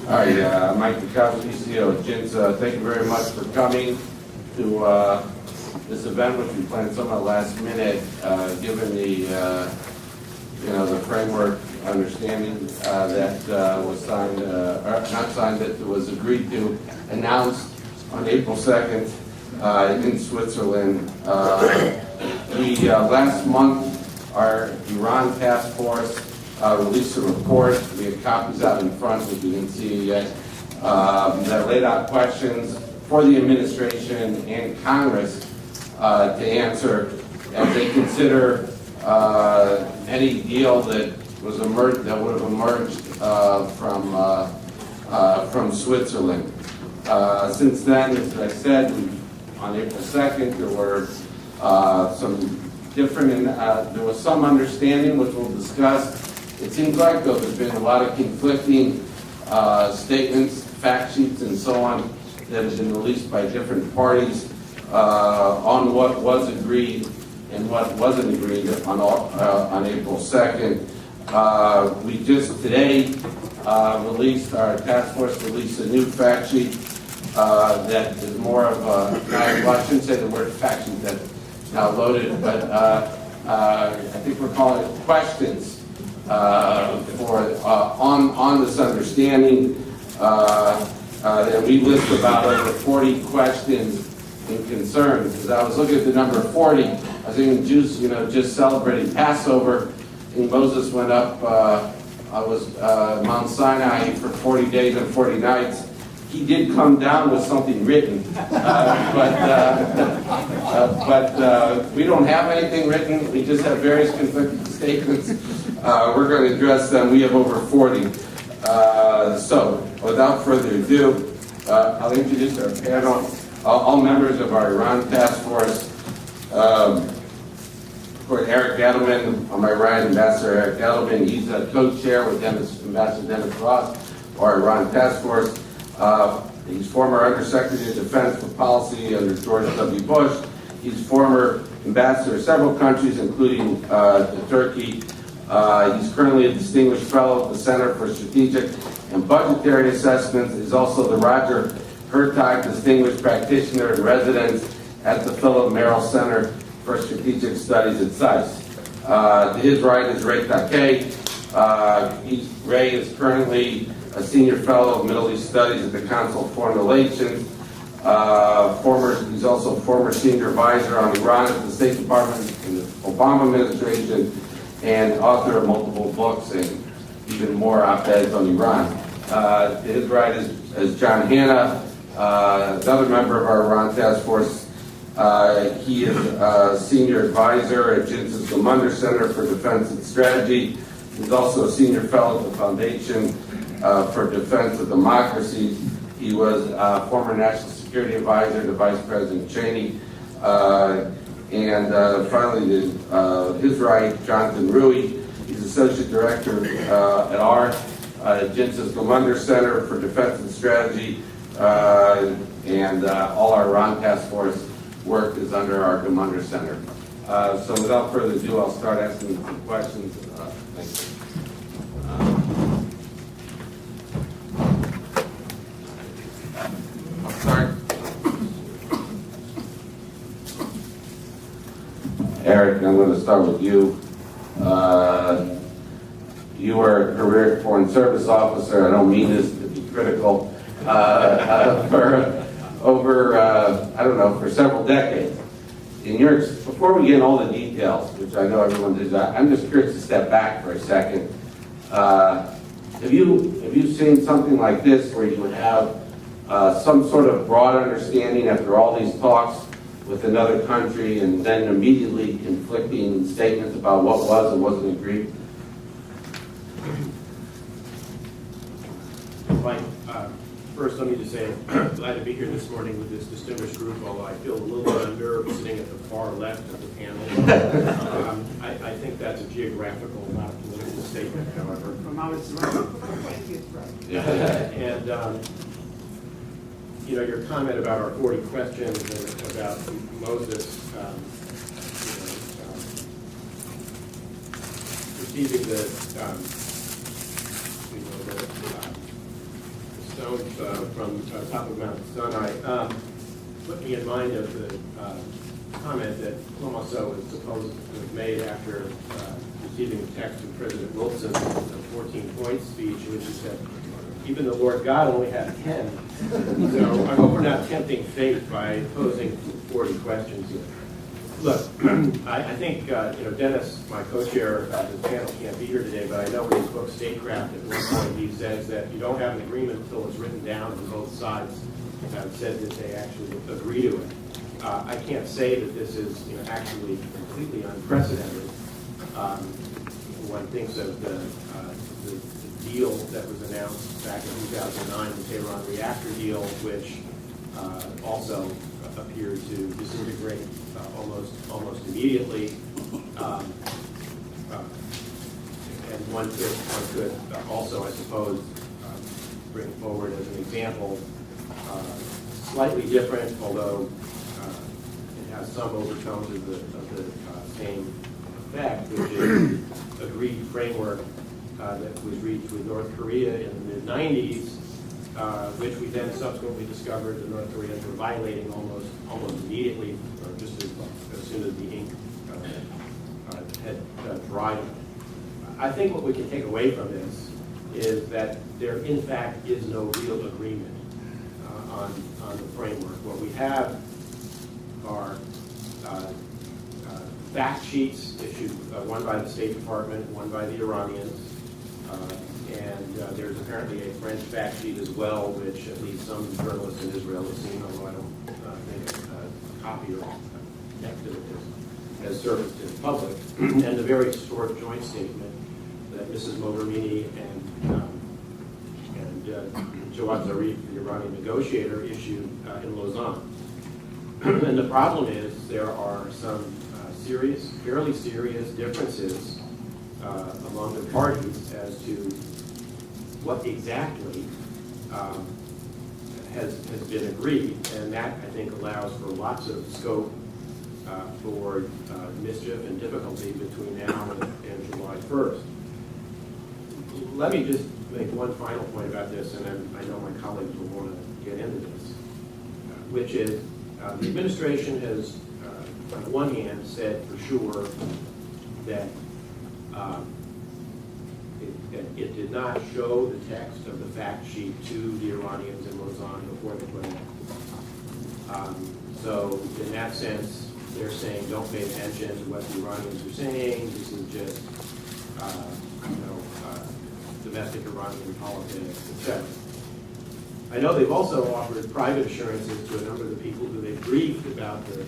Hi, Mike Makovsky, CEO of JINSA. Thank you very much for coming to this event, which we planned somewhat last minute, given the the framework understanding that was signed, or not signed, that was agreed to, announced on April 2nd in Switzerland. Last month, our Iran task force released a report. We have copies out in front, which you can see yet, that laid out questions for the administration and Congress to answer as they consider any deal that would have emerged from Switzerland. Since then, as I said, on April 2nd, there were there was some understanding, which we'll discuss. It seems like, though, there's been a lot of conflicting statements, fact sheets, and so on that have been released by different parties on what was agreed and what wasn't agreed on April 2nd. We just today our task force released a new fact sheet that is more of a, I shouldn't say the word fact sheet that's now loaded, but I think we're calling it questions on this understanding. And we list about over 40 questions and concerns. As I was looking at the number 40, I was thinking Jews, just celebrating Passover, and Moses went up, Mount Sinai for 40 days and 40 nights. He did come down with something written, but we don't have anything written. We just have various conflicting statements. We're going to address them. We have over 40. So, without further ado, I'll introduce our panel. All members of our Iran task force. Of course, Eric Edelman, on my right, Ambassador Eric Edelman. He's a co-chair with Ambassador Dennis Ross, our Iran task force. He's former Undersecretary of Defense for Policy under George W. Bush. He's former ambassador to several countries, including to Turkey. He's currently a distinguished fellow at the Center for Strategic and Budgetary Assessments. He's also the Roger Hertog Distinguished Practitioner in Residence at the Philip Merrill Center for Strategic Studies at SAIS. To his right is Ray Takeyh. Ray is currently a senior fellow of Middle East Studies at the Council of Foreign Relations. He's also former senior advisor on Iran at the State Department in the Obama administration, and author of multiple books and even more op-eds on Iran. To his right is John Hanna, another member of our Iran task force. He is a senior advisor at JINSA's Gemunder Center for Defense and Strategy. He's also a senior fellow at the Foundation for Defense of Democracies. He was former National Security Advisor to Vice President Cheney. And finally, to his right, Jonathan Rui. He's Associate Director at JINSA's Gemunder Center for Defense and Strategy. And all our Iran task force work is under our Gemunder Center. So without further ado, I'll start asking some questions. Thank you. Eric, I'm going to start with you. You are a career Foreign Service officer. I don't mean this to be critical. For over, for several decades. Before we get in all the details, which I know everyone does, I'm just curious to step back for a second. Have you seen something like this where you would have some sort of broad understanding after all these talks with another country, and then immediately conflicting statements about what was and wasn't agreed? Mike, first let me just say I'm glad to be here this morning with this distinguished group, although I feel a little bit unnerved sitting at the far left of the panel. I think that's a geographical, not a political statement, however. From how it's right. Yeah. And your comment about our 40 questions and about Moses receiving the stones from top of Mount Sinai put me in mind of the comment that Clemenceau was supposed to have made after receiving a text from President Wilson's 14-point speech, in which he said, even the Lord God only had 10. So I hope we're not tempting fate by posing 40 questions here. Look, I think, Dennis, my co-chair of the panel, can't be here today, but I know in his book, Statecraft, at one point he says that you don't have an agreement until it's written down and both sides have said that they actually agree to it. I can't say that this is actually completely unprecedented. One thinks of the deal that was announced back in 2009, the Tehran reactor deal, which also appeared to disintegrate almost immediately. And one could also, I suppose, bring forward as an example, slightly different, although it has some overtones of the same effect, which is agreed framework that was reached with North Korea in the mid-90s, which we then subsequently discovered the North Koreans were violating almost immediately, or just as soon as the ink had dried. I think what we can take away from this is that there, in fact, is no real agreement on the framework. What we have are fact sheets issued, one by the State Department, one by the Iranians, and there's apparently a French fact sheet as well, which at least some journalists in Israel have seen, although I don't think a copy or text of it has surfaced in public. And the very short joint statement that Mrs. Mogherini and Jawad Zarif, the Iranian negotiator, issued in Lausanne. And the problem is there are some fairly serious differences among the parties as to what exactly has been agreed, and that, I think, allows for lots of scope for mischief and difficulty between now and July 1st. Let me just make one final point about this, and then I know my colleagues will want to get into this, which is the administration has, on the one hand, said for sure that it did not show the text of the fact sheet to the Iranians in Lausanne before they put it out. So in that sense, they're saying don't pay attention to what the Iranians are saying. This is just, domestic Iranian politics, etc. I know they've also offered private assurances to a number of the people who they've briefed about the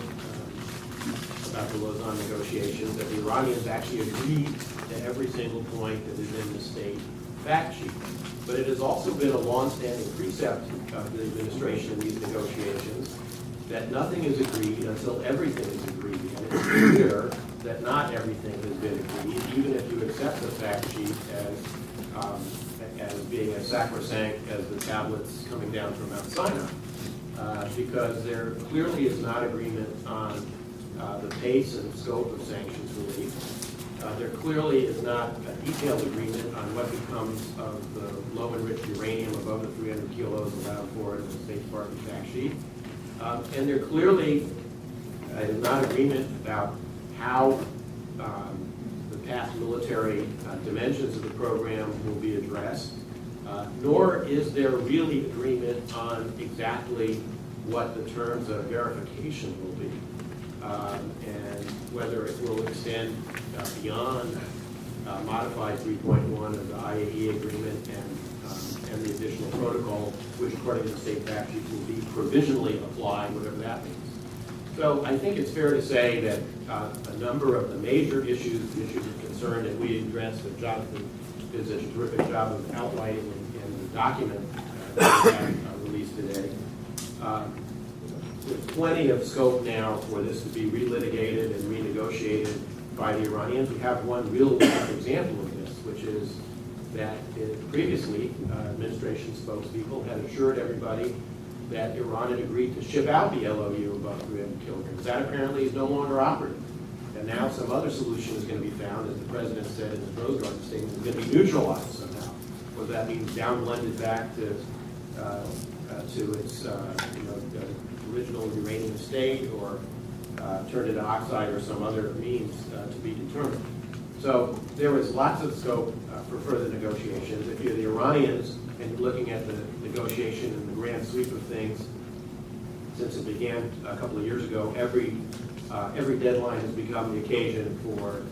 Lausanne negotiations that the Iranians actually agreed to every single point that is in the state fact sheet. But it has also been a long-standing precept of the administration in these negotiations that nothing is agreed until everything is agreed. And it's clear that not everything has been agreed, even if you accept the fact sheet as being as sacrosanct as the tablets coming down from Mount Sinai, because there clearly is not agreement on the pace and scope of sanctions relief. There clearly is not a detailed agreement on what becomes of the low-enriched uranium above the 300 kilos allowed for in the State Department fact sheet. And there clearly is not agreement about how the past military dimensions of the program will be addressed, nor is there really agreement on exactly what the terms of verification will be, and whether it will extend beyond modified 3.1 of the IAEA agreement and the additional protocol, which according to the state fact sheet will be provisionally applied, whatever that means. So I think it's fair to say that a number of the major issues of concern that we addressed, that Jonathan did such a terrific job of outlining in the document that we have released today. There's plenty of scope now for this to be relitigated and renegotiated by the Iranians. We have one real life example of this, which is that previously administration spokespeople had assured everybody that Iran had agreed to ship out the LOU above 300 kilograms. That apparently is no longer operative. And now some other solution is going to be found, as the president said in his Rose Garden statement, is going to be neutralized somehow. Whether that means down blended back to to its original uranium state, or turn it to oxide or some other means to be determined. So there was lots of scope for further negotiations. If you're the Iranians and you're looking at the negotiation in the grand sweep of things, since it began a couple of years ago, every deadline has become the occasion for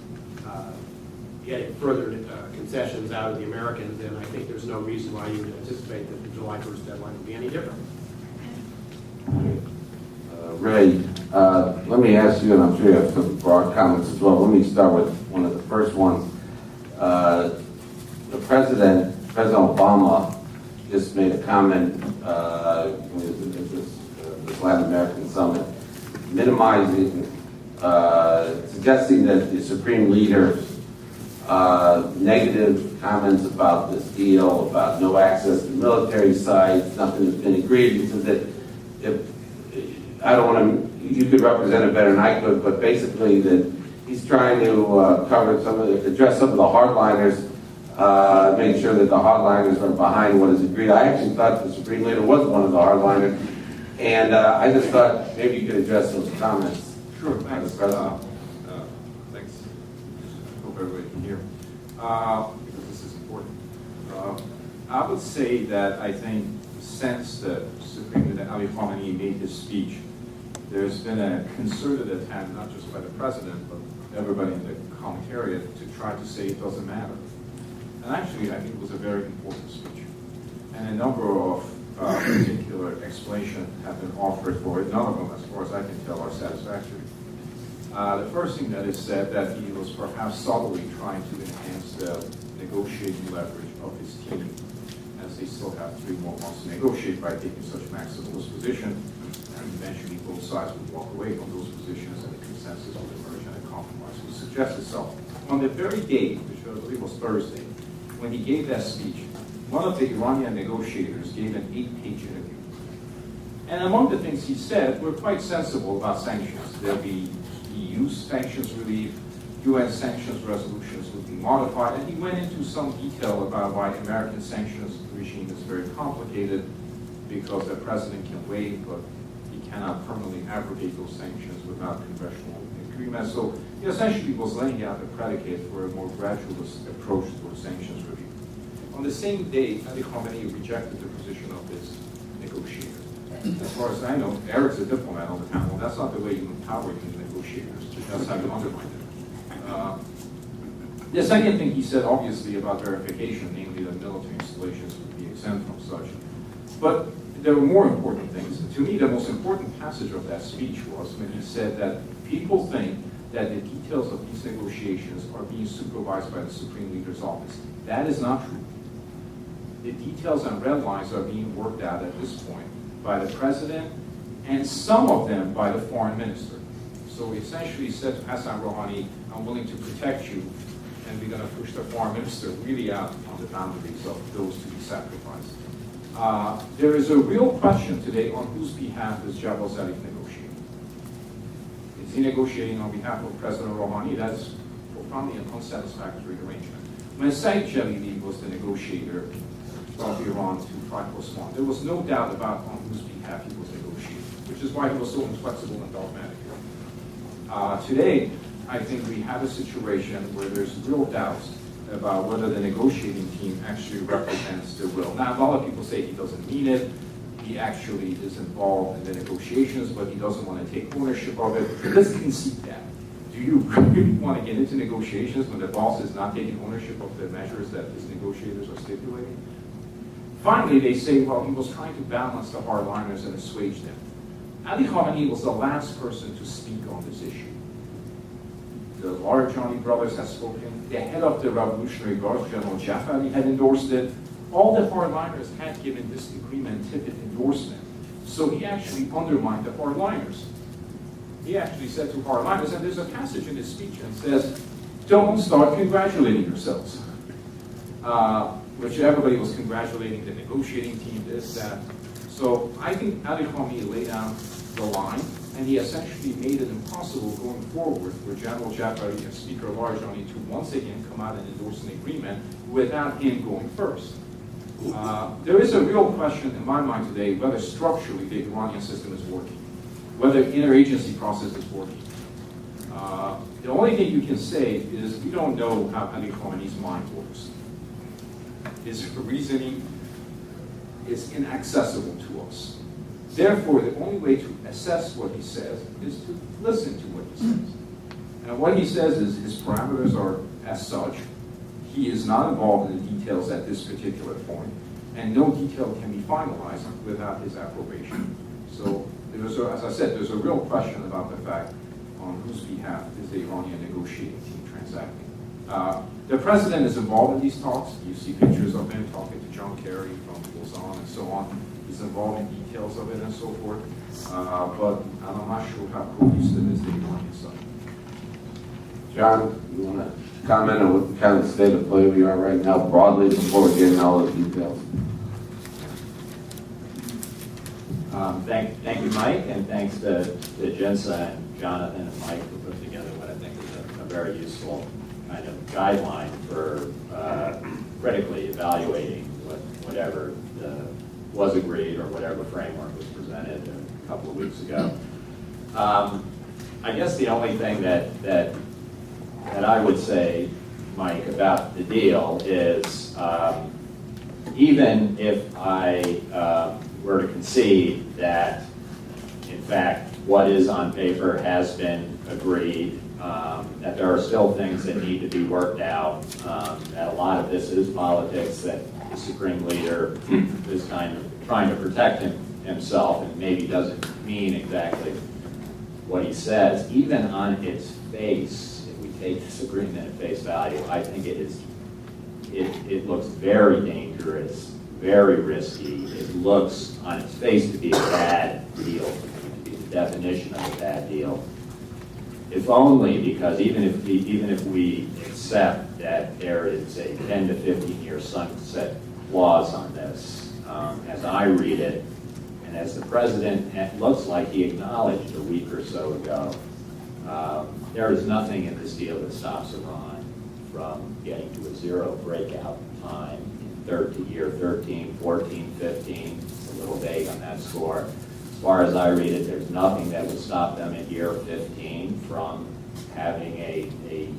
getting further concessions out of the Americans, and I think there's no reason why you would anticipate that the July 1st deadline would be any different. Ray, let me ask you, and I'm sure you have some broad comments as well. Let me start with one of the first ones. The President Obama, just made a comment at this Latin American summit, minimizing, suggesting that the Supreme Leader's negative comments about this deal, about no access to military sites, nothing has been agreed. He said that if, I don't want to, you could represent it better than I could, but basically that he's trying to address some of the hardliners, make sure that the hardliners are behind what is agreed. I actually thought the Supreme Leader was one of the hardliners, and I just thought maybe you could address those comments. Sure, thanks. Thanks. Hope everybody can hear, because this is important. I would say that I think since the Supreme Leader Ali Khamenei made his speech, there's been a concerted attempt, not just by the President, but everybody in the commentariat, to try to say it doesn't matter. And actually, I think it was a very important speech. And a number of particular explanations have been offered for it. None of them, as far as I can tell, are satisfactory. The first thing that is said, that he was perhaps subtly trying to enhance the negotiating leverage of his team, as they still have 3 more months to negotiate by taking such maximalist position. And eventually both sides would walk away from those positions and the consensus would emerge and a compromise would suggest itself. On the very day, which I believe was Thursday, when he gave that speech, one of the Iranian negotiators gave an 8-page interview. And among the things he said were quite sensible about sanctions. There'd be EU sanctions relief, UN sanctions resolutions would be modified, and he went into some detail about why American sanctions regime is very complicated, because the President can waive, but he cannot permanently abrogate those sanctions without congressional agreement. So he essentially was laying out the predicate for a more gradualist approach towards sanctions review. On the same day, Ali Khamenei rejected the position of his negotiator. As far as I know, Eric's a diplomat on the panel. That's not the way you empower the negotiators. That's how you undermine them. The second thing he said, obviously, about verification, namely that military installations would be exempt from such. But there were more important things. To me, the most important passage of that speech was when he said that people think that the details of these negotiations are being supervised by the Supreme Leader's office. That is not true. The details and red lines are being worked out at this point by the President, and some of them by the Foreign Minister. So he essentially said to Hassan Rouhani, I'm willing to protect you, and we're going to push the Foreign Minister really out on the boundaries of those to be sacrificed. There is a real question today on whose behalf is Javad Zarif negotiating. Is he negotiating on behalf of President Rouhani? That is profoundly an unsatisfactory arrangement. When Saeed Jalili was the negotiator from Iran to 5+1, there was no doubt about on whose behalf he was negotiating, which is why he was so inflexible and dogmatic. Today, I think we have a situation where there's real doubts about whether the negotiating team actually represents the will. Now, a lot of people say he doesn't mean it. He actually is involved in the negotiations, but he doesn't want to take ownership of it. Let's concede that. Do you really want to get into negotiations when the boss is not taking ownership of the measures that his negotiators are stipulating? Finally, they say, well, he was trying to balance the hardliners and assuage them. Ali Khamenei was the last person to speak on this issue. The Larijani brothers had spoken. The head of the Revolutionary Guard, General Jafari, had endorsed it. All the hardliners had given this agreement tepid endorsement. So he actually undermined the hardliners. He actually said to hardliners, and there's a passage in his speech that says, don't start congratulating yourselves. Which everybody was congratulating the negotiating team, this, that. So I think Ali Khamenei laid down the line, and he essentially made it impossible going forward for General Jafari and Speaker Larijani to once again come out and endorse an agreement without him going first. There is a real question in my mind today whether structurally the Iranian system is working, whether interagency process is working. The only thing you can say is we don't know how Ali Khamenei's mind works. His reasoning is inaccessible to us. Therefore, the only way to assess what he says is to listen to what he says. And what he says is his parameters are as such. He is not involved in the details at this particular point, and no detail can be finalized without his approbation. So, as I said, there's a real question about the fact on whose behalf is the Iranian negotiating team transacting. The president is involved in these talks. You see pictures of him talking to John Kerry from Lausanne and so on. He's involved in details of it and so forth. But I'm not sure how cohesive is the Iranian side. John, you want to comment on what kind of state of play we are right now broadly before we get into all the details? Thank you, Mike, and thanks to JINSA and Jonathan and Mike for putting together what I think is a very useful kind of guideline for critically evaluating whatever was agreed or whatever framework was presented a couple of weeks ago. I guess the only thing that I would say, Mike, about the deal is even if I were to concede that, in fact, what is on paper has been agreed, that there are still things that need to be worked out, that a lot of this is politics, that the Supreme Leader is kind of trying to protect himself and maybe doesn't mean exactly what he says. Even on its face, if we take this agreement at face value, I think it looks very dangerous, very risky. It looks on its face to be a bad deal, to be the definition of a bad deal. If only because even if we accept that there is a 10 to 15 year sunset clause on this, as I read it, and as the president looks like he acknowledged a week or so ago, there is nothing in this deal that stops Iran from getting to a zero breakout time in year 13, 14, 15. It's a little vague on that score. As far as I read it, there's nothing that would stop them in year 15 from having a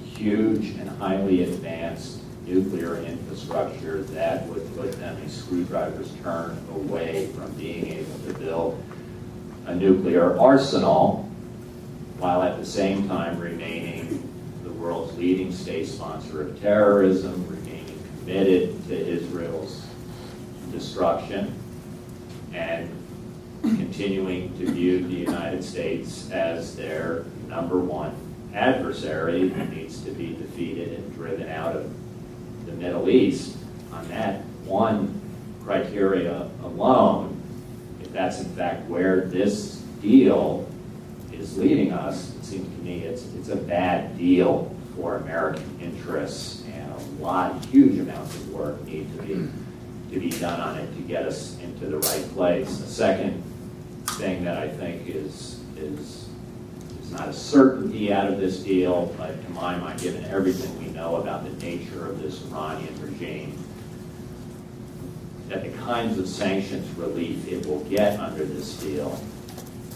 huge and highly advanced nuclear infrastructure that would put them a screwdriver's turn away from being able to build a nuclear arsenal, while at the same time remaining the world's leading state sponsor of terrorism, remaining committed to Israel's destruction, and continuing to view the United States as their number one adversary who needs to be defeated and driven out of the Middle East. On that one criteria alone, if that's in fact where this deal is leading us, it seems to me it's a bad deal for American interests, and huge amounts of work need to be done on it to get us into the right place. The second thing that I think is not a certainty out of this deal, but to my mind, given everything we know about the nature of this Iranian regime, that the kinds of sanctions relief it will get under this deal,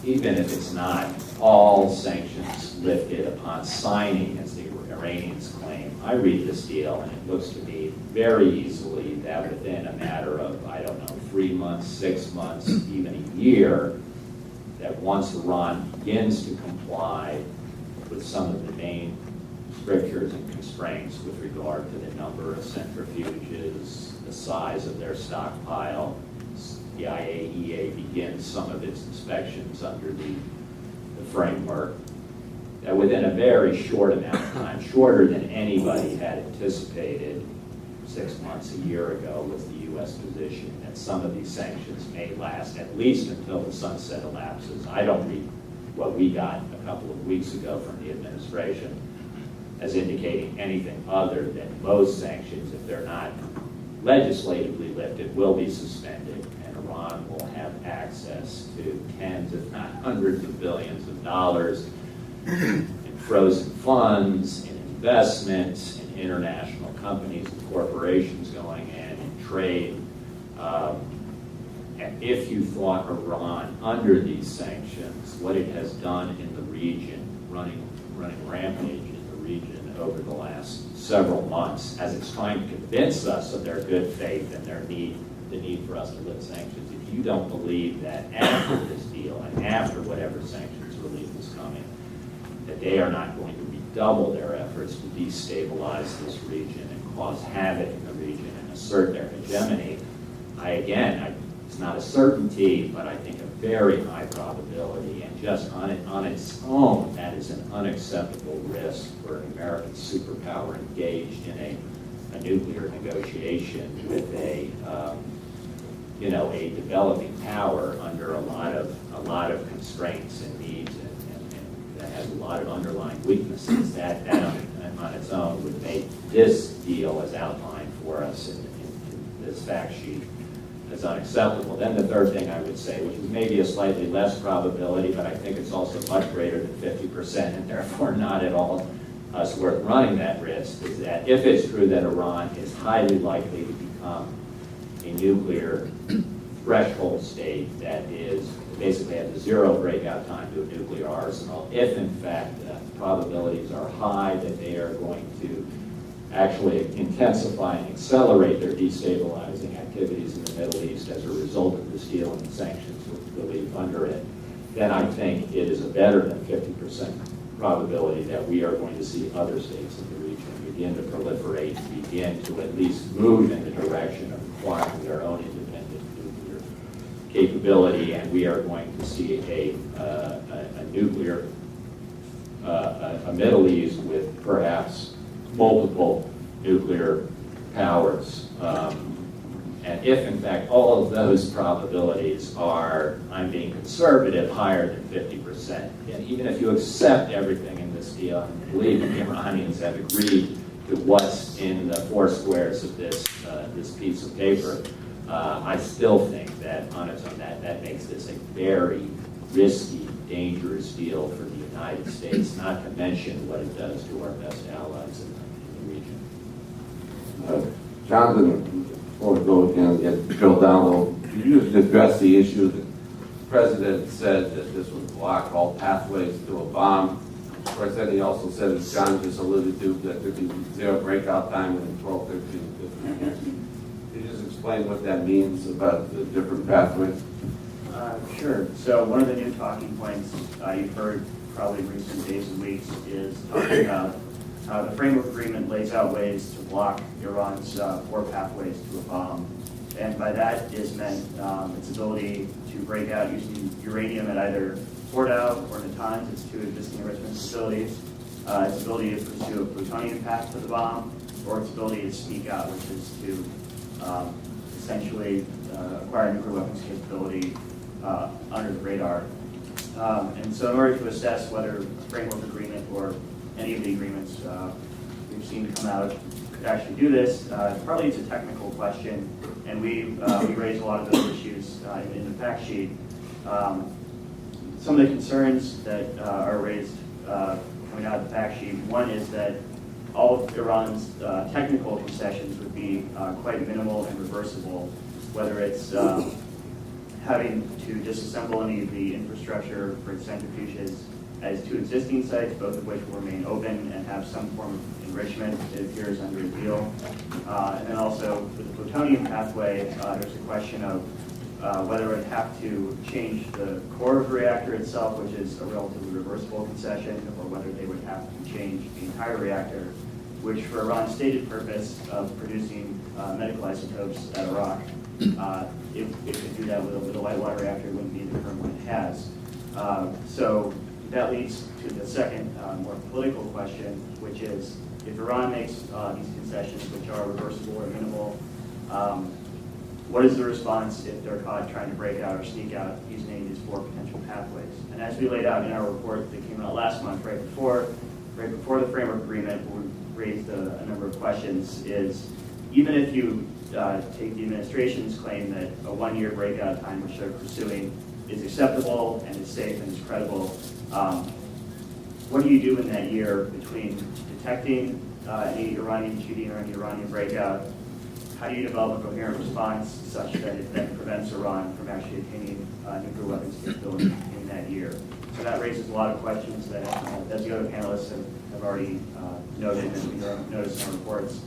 even if it's not all sanctions lifted upon signing, as the Iranians claim. I read this deal and it looks to me very easily that within a matter of, 3 months, 6 months, even a year, that once Iran begins to comply with some of the main strictures and constraints with regard to the number of centrifuges, the size of their stockpile, the IAEA begins some of its inspections under the framework, that within a very short amount of time, shorter than anybody had anticipated 6 months, a year ago, was the U.S. position, that some of these sanctions may last at least until the sunset elapses. I don't read what we got a couple of weeks ago from the administration as indicating anything other than most sanctions, if they're not legislatively lifted, will be suspended, and Iran will have access to tens, if not hundreds of billions of dollars in frozen funds, in investments, in international companies and corporations going in trade And if you thought Iran, under these sanctions, what it has done in the region, running rampage in the region over the last several months, as it's trying to convince us of their good faith and the need for us to lift sanctions, if you don't believe that after this deal and after whatever sanctions relief is coming, that they are not going to redouble their efforts to destabilize this region and cause havoc in the region and assert their hegemony, it's not a certainty, but I think a very high probability, and just on its own, that is an unacceptable risk for an American superpower engaged in a nuclear negotiation with a developing power under a lot of constraints and needs, and that has a lot of underlying weaknesses. That on its own would make this deal, as outlined for us in this fact sheet, as unacceptable. Then the third thing I would say, which is maybe a slightly less probability, but I think it's also much greater than 50%, and therefore not at all worth running that risk, is that if it's true that Iran is highly likely to become a nuclear threshold state that is basically at the zero breakout time to a nuclear arsenal, if in fact the probabilities are high that they are going to actually intensify and accelerate their destabilizing activities in the Middle East as a result of this deal and the sanctions relief under it, then I think it is a better than 50% probability that we are going to see other states in the region begin to proliferate, begin to at least move in the direction of acquiring their own independent nuclear capability, and we are going to see a Middle East with perhaps multiple nuclear powers. And if, in fact, all of those probabilities are, I'm being conservative, higher than 50%, and even if you accept everything in this deal, and believe the Iranians have agreed to what's in the four squares of this piece of paper, I still think that on its own, that makes this a very risky, dangerous deal for the United States, not to mention what it does to our best allies in the region. Jonathan, before we go again, get drilled down a little, could you just address the issue that the President said that this would block all pathways to a bomb? Of course, then he also said, as John just alluded to, that there'd be zero breakout time in 12, 13, 15 years. Could you just explain what that means about the different pathways? Sure. So one of the new talking points you've heard probably in recent days and weeks is talking about how the framework agreement lays out ways to block Iran's four pathways to a bomb. And by that is meant its ability to break out using uranium at either Fordow or Natanz, its two existing enrichment facilities, its ability to pursue a plutonium path to the bomb, or its ability to sneak out, which is to essentially acquire nuclear weapons capability under the radar. And so in order to assess whether a framework agreement or any of the agreements we've seen to come out could actually do this, partly it's a technical question, and we raised a lot of those issues in the fact sheet. Some of the concerns that are raised coming out of the fact sheet, one is that all of Iran's technical concessions would be quite minimal and reversible, whether it's having to disassemble any of the infrastructure for its centrifuges as two existing sites, both of which will remain open and have some form of enrichment, it appears, under a deal. And then also with the plutonium pathway, there's a question of whether it would have to change the core of the reactor itself, which is a relatively reversible concession, or whether they would have to change the entire reactor, which for Iran's stated purpose of producing medical isotopes at Iraq, if it could do that with a light water reactor, it wouldn't need the current one it has. So that leads to the second, more political question, which is, if Iran makes these concessions, which are reversible or minimal, what is the response if they're caught trying to break out or sneak out using these four potential pathways? And as we laid out in our report that came out last month, right before the framework agreement, we raised a number of questions, is even if you take the administration's claim that a one-year breakout time, which they're pursuing, is acceptable and is safe and is credible, what do you do in that year between detecting any Iranian cheating or any Iranian breakout, how do you develop a coherent response such that it then prevents Iran from actually attaining nuclear weapons capability in that year? So that raises a lot of questions that, as the other panelists have already noted and we noticed in our reports.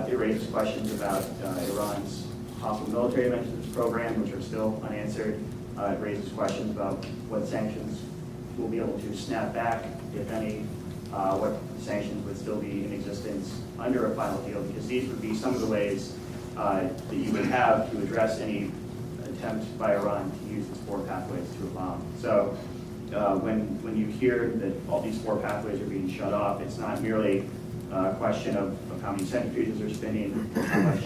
It raises questions about Iran's possible military dimensions of this program, which are still unanswered. It raises questions about what sanctions will be able to snap back, if any, what sanctions would still be in existence under a final deal, because these would be some of the ways that you would have to address any attempt by Iran to use its 4 pathways to a bomb. So when you hear that all these 4 pathways are being shut off, it's not merely a question of how many centrifuges are spinning, how much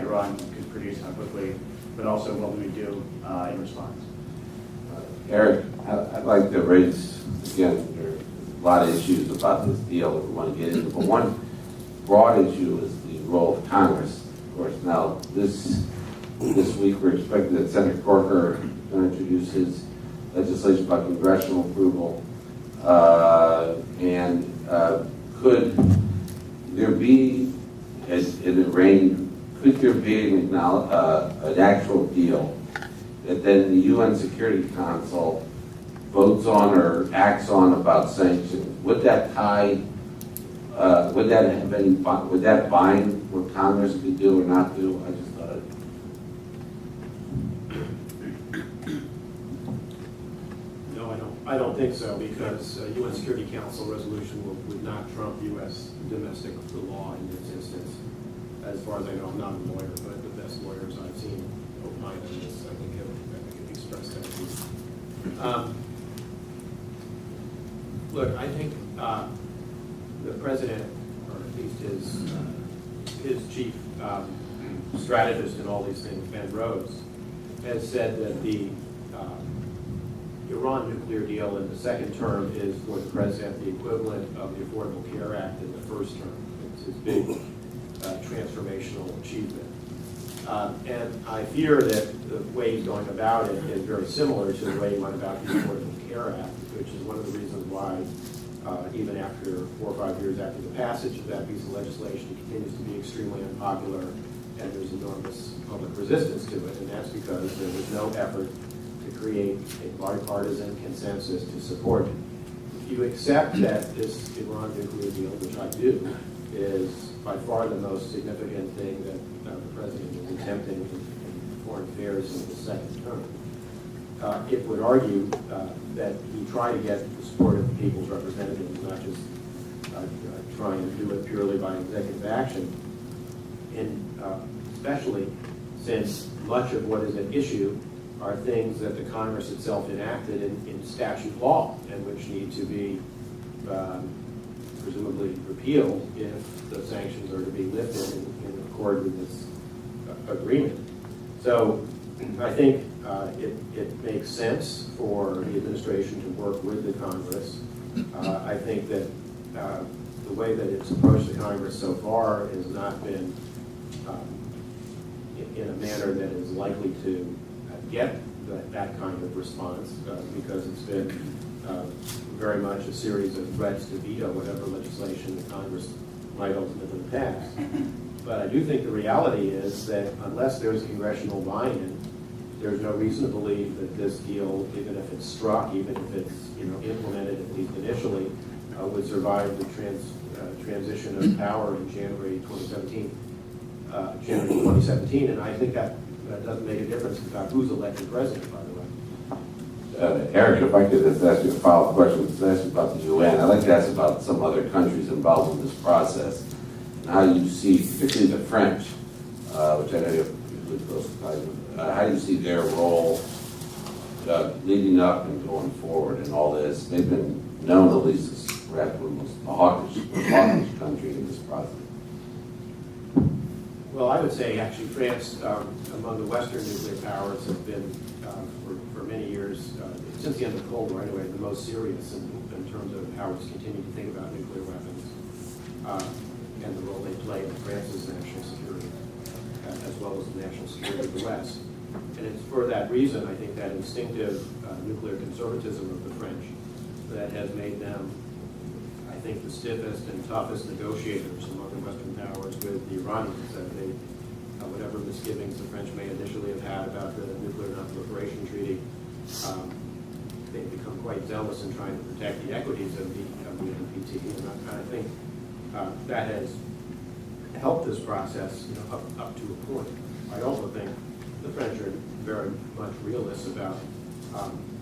Iran could produce, how quickly, but also what we would do in response. Eric, I'd like to raise, again, there are a lot of issues about this deal that we want to get into, but one broad issue is the role of Congress. Of course, now this week we're expecting that Senator Corker is going to introduce his legislation about congressional approval, could there be could there be an actual deal that then the UN Security Council votes on or acts on about sanctions? Would that tie? Would that have any? Would that bind what Congress could do or not do? I just thought. No, I don't think so, because UN Security Council resolution would not trump U.S. domestic law in this instance. As far as I know, I'm not a lawyer, but the best lawyers I've seen opine on this, I think have expressed that view. Look, I think the president, or at least his chief strategist in all these things, Ben Rhodes, has said that the Iran nuclear deal in the second term is for the president the equivalent of the Affordable Care Act in the first term. It's his big transformational achievement. And I fear that the way he's going about it is very similar to the way he went about the Affordable Care Act, which is one of the reasons why even after 4 or 5 years after the passage of that piece of legislation, it continues to be extremely unpopular and there's enormous public resistance to it. And that's because there was no effort to create a bipartisan consensus to support it. If you accept that this Iran nuclear deal, which I do, is by far the most significant thing that the president is attempting in foreign affairs in the second term, it would argue that he try to get the support of the people's representatives, not just trying to do it purely by executive action, and especially since much of what is at issue are things that the Congress itself enacted in statute law and which need to be presumably repealed if the sanctions are to be lifted in accord with this agreement. So I think it makes sense for the administration to work with the Congress. I think that the way that it's approached the Congress so far has not been in a manner that is likely to get that kind of response because it's been very much a series of threats to veto whatever legislation the Congress might ultimately pass. But I do think the reality is that unless there's congressional buy-in, there's no reason to believe that this deal, even if it's struck, even if it's implemented at least initially, would survive the transition of power in January 2017. And I think that doesn't make a difference about who's elected president, by the way. Eric, if I could just ask you a follow-up question, just ask you about the UN. I'd like to ask about some other countries involved in this process and how you see, particularly the French, which I know you have really close ties with, how do you see their role leading up and going forward in all this? They've been known, at least, as perhaps one of the most hawkish country in this process. Well, I would say actually France, among the Western nuclear powers, have been for many years, since the end of the Cold War anyway, the most serious in terms of how it's continued to think about nuclear weapons and the role they play in France's national security, as well as the national security of the West. And it's for that reason, I think, that instinctive nuclear conservatism of the French that has made them, I think, the stiffest and toughest negotiators among the Western powers with the Iranians. That whatever misgivings the French may initially have had about the nuclear non-proliferation treaty, they've become quite zealous in trying to protect the equities of the NPT, and I think that has helped this process, up to a point. I also think the French are very much realists about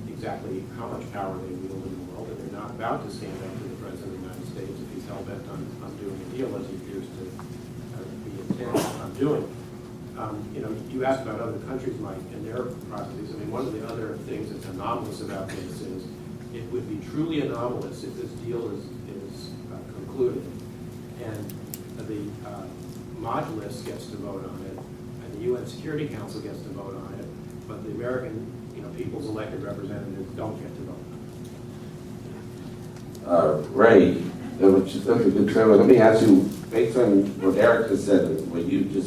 exactly how much power they wield in the world, and they're not about to stand up to the President of the United States if he's hell-bent on doing a deal, as he appears to be intent on doing. You asked about other countries, Mike, and their processes. I mean, one of the other things that's anomalous about this is it would be truly anomalous if this deal is concluded and the Majlis gets to vote on it and the UN Security Council gets to vote on it, but the American people's elected representatives don't get to vote. Ray, that's a good trailer. Let me ask you, based on what Eric has said and what you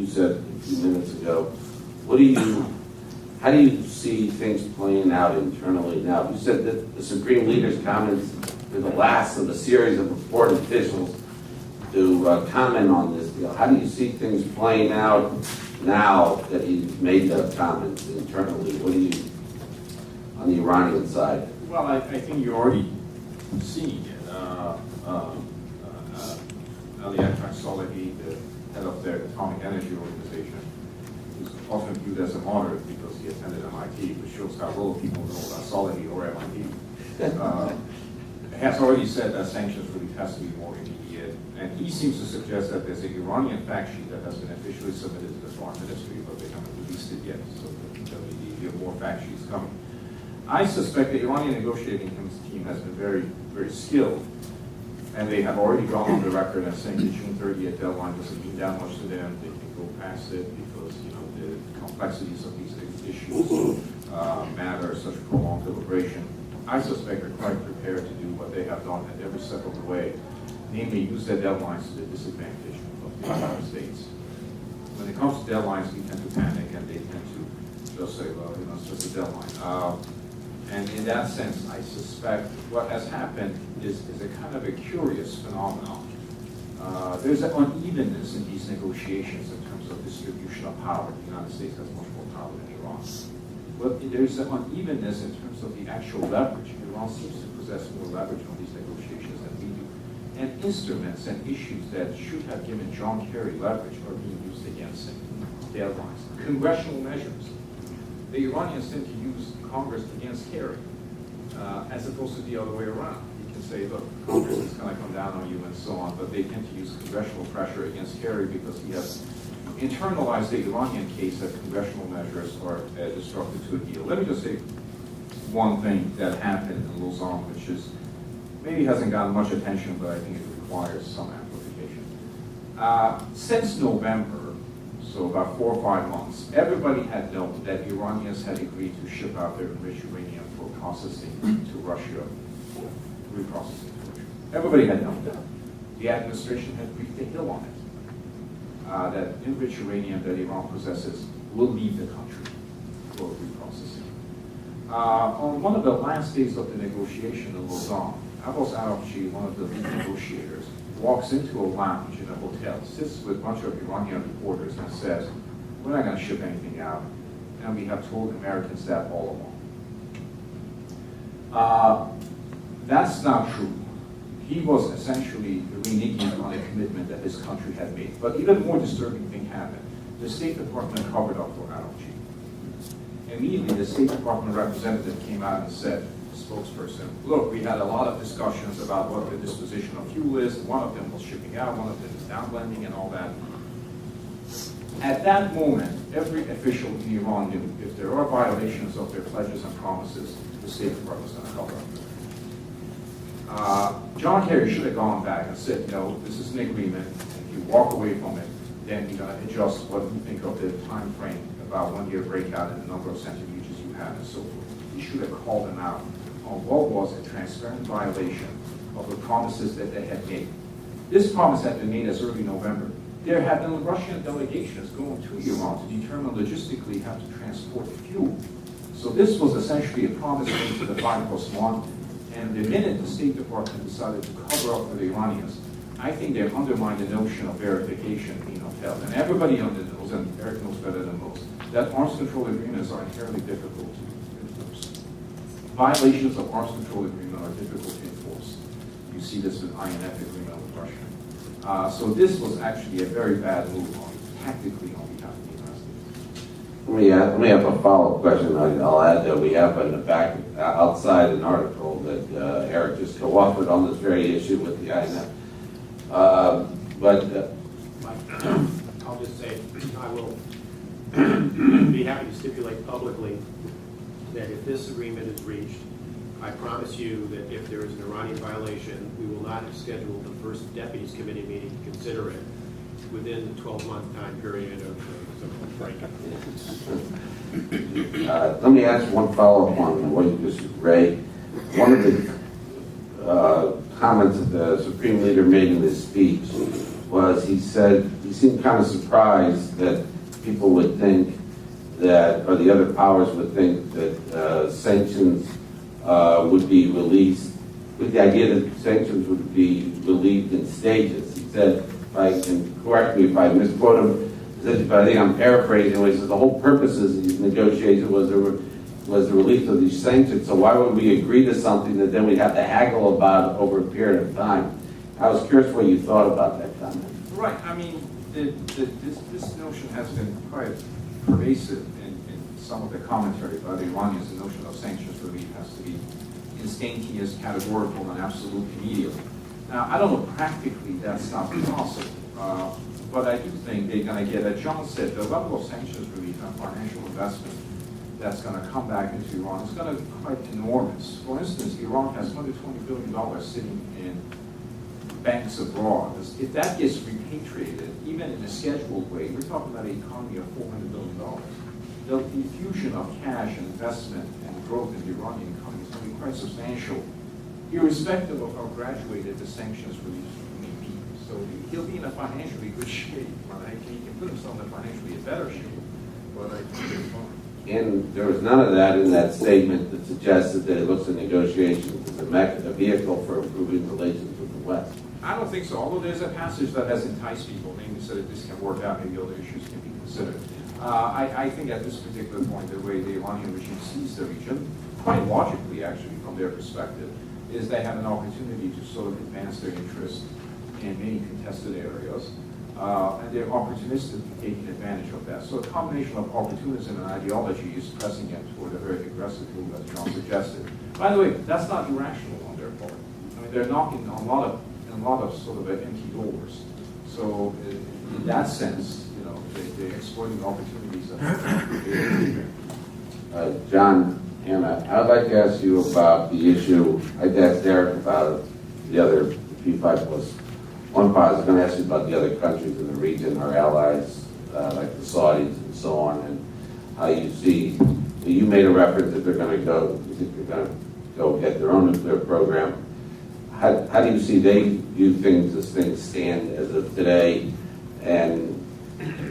said a few minutes ago, how do you see things playing out internally now? You said that the Supreme Leader's comments are the last of a series of important officials to comment on this deal. How do you see things playing out now that he's made the comments internally? What do you, on the Iranian side? Well, I think you're already seeing it. Ali Akbar-Solehi, the head of the Atomic Energy Organization, is often viewed as a moderate because he attended MIT, which shows how little people know about Solehi or MIT. Has already said that sanctions really has to be more immediate, and he seems to suggest that there's an Iranian fact sheet that has been officially submitted to the foreign ministry, but they haven't released it yet, so there are more fact sheets coming. I suspect the Iranian negotiating team has been very, very skilled, and they have already gone on the record as saying the June 30th deadline doesn't mean that much to them. They can go past it because the complexities of these issues matter, such prolonged deliberation. I suspect they're quite prepared to do what they have done at every step of the way, namely use their deadlines to the disadvantage of the United States. When it comes to deadlines, we tend to panic, and they tend to just say, well, it's just a deadline. And in that sense, I suspect what has happened is a kind of a curious phenomenon. There's an unevenness in these negotiations in terms of distribution of power. The United States has much more power than Iran. But there's an unevenness in terms of the actual leverage. Iran seems to possess more leverage on these negotiations than we do. And instruments and issues that should have given John Kerry leverage are being used against him. Deadlines, congressional measures. The Iranians tend to use Congress against Kerry, as opposed to the other way around. You can say, look, Congress is going to come down on you and so on, but they tend to use congressional pressure against Kerry because he has internalized the Iranian case that congressional measures are destructive to a deal. Let me just say one thing that happened in Lausanne, which is maybe hasn't gotten much attention, but I think it requires some amplification. Since November, so about 4 or 5 months, everybody had known that Iranians had agreed to ship out their enriched uranium for processing to Russia, reprocessing to Russia. Everybody had known that. The administration had briefed the Hill on it. That enriched uranium that Iran possesses will leave the country for reprocessing. On one of the last days of the negotiation in Lausanne, Abbas Araqchi, one of the lead negotiators, walks into a lounge in a hotel, sits with a bunch of Iranian reporters and says, we're not going to ship anything out, and we have told Americans that all along. That's not true. He was essentially reneging on a commitment that his country had made. But even more disturbing thing happened. The State Department covered up for Araqchi. Immediately, the State Department representative came out and said, spokesperson, look, we had a lot of discussions about what the disposition of fuel is. One of them was shipping out, one of them is downblending and all that. At that moment, every official in Iran knew if there are violations of their pledges and promises, the State Department was going to cover up. John Kerry should have gone back and said, this is an agreement. If you walk away from it, then you're going to adjust what you think of the time frame, about 1 year breakout and the number of centrifuges you have and so forth. He should have called them out on what was a transparent violation of the promises that they had made. This promise had been made as early November. There had been Russian delegations going to Iran to determine logistically how to transport the fuel. So this was essentially a promise made to the 5+1, and the minute the State Department decided to cover up for the Iranians, I think they undermined the notion of verification being upheld. And everybody knows knows, and Eric knows better than most, that arms control agreements are inherently difficult to enforce. Violations of arms control agreement are difficult to enforce. You see this with INF agreement with Russia. So this was actually a very bad move tactically on behalf of the United States. Let me have a follow-up question. I'll add that we have in the back, outside an article that Eric just co-authored on this very issue with the INF. I'll just say, I will be happy to stipulate publicly that if this agreement is reached, I promise you that if there is an Iranian violation, we will not schedule the first Deputies Committee meeting to consider it within the 12-month time period of the break. Let me ask one follow-up on what you just read. One of the comments that the Supreme Leader made in his speech was he said he seemed kind of surprised that people would think that, or the other powers would think that sanctions would be released, with the idea that sanctions would be relieved in stages. He said, if I can correct me if I misquote him, but I think I'm paraphrasing. He says the whole purpose of these negotiations was the relief of these sanctions. So why would we agree to something that then we'd have to haggle about over a period of time? I was curious what you thought about that comment. Right. I mean, this notion has been quite pervasive in some of the commentary by the Iranians. The notion of sanctions relief has to be instantaneous, categorical, and absolute immediately. Now, I don't know practically that's not possible, but I do think they're going to get, as John said, the level of sanctions relief and financial investment that's going to come back into Iran is going to be quite enormous. For instance, Iran has $120 billion sitting in banks abroad. If that gets repatriated, even in a scheduled way, we're talking about an economy of $400 billion. The infusion of cash and investment and growth in the Iranian economy is going to be quite substantial, irrespective of how graduated the sanctions relief may be. So he'll be in a financially good shape. Right? He can put himself in a financially better shape, but I think it's fine. And there was none of that in that statement that suggested that it looks at negotiations as a vehicle for improving relations with the West. I don't think so, although there's a passage that has enticed people, namely so that this can work out, maybe other issues can be considered. I think at this particular point, the way the Iranian regime sees the region, quite logically actually from their perspective, is they have an opportunity to sort of advance their interests in many contested areas, and they're opportunistically taking advantage of that. So a combination of opportunism and ideology is pressing them toward a very aggressive move, as John suggested. By the way, that's not irrational on their part. I mean, they're knocking on a lot of sort of empty doors. So in that sense, you know, they're exploiting opportunities that John, Hannah, I'd like to ask you about the issue. I'd ask Derek about the other P5+1. I was going to ask you about the other countries in the region, our allies, like the Saudis and so on, and how you see. You made a reference that they're going to go. You think they're going to go get their own nuclear program. How do you see they view things as things stand as of today? And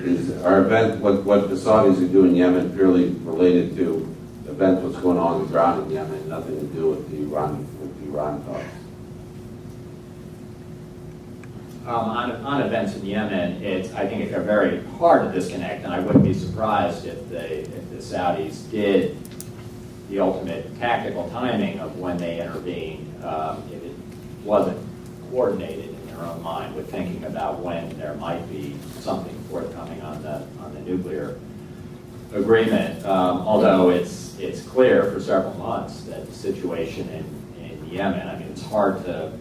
is our event, what the Saudis are doing in Yemen, purely related to events what's going on the ground in Yemen, nothing to do with the Iran talks? On events in Yemen, I think it's very hard to disconnect, and I wouldn't be surprised if the Saudis did the ultimate tactical timing of when they intervened, if it wasn't coordinated in their own mind with thinking about when there might be something forthcoming on the nuclear agreement. Although it's clear for several months that the situation in Yemen, I mean, it's hard to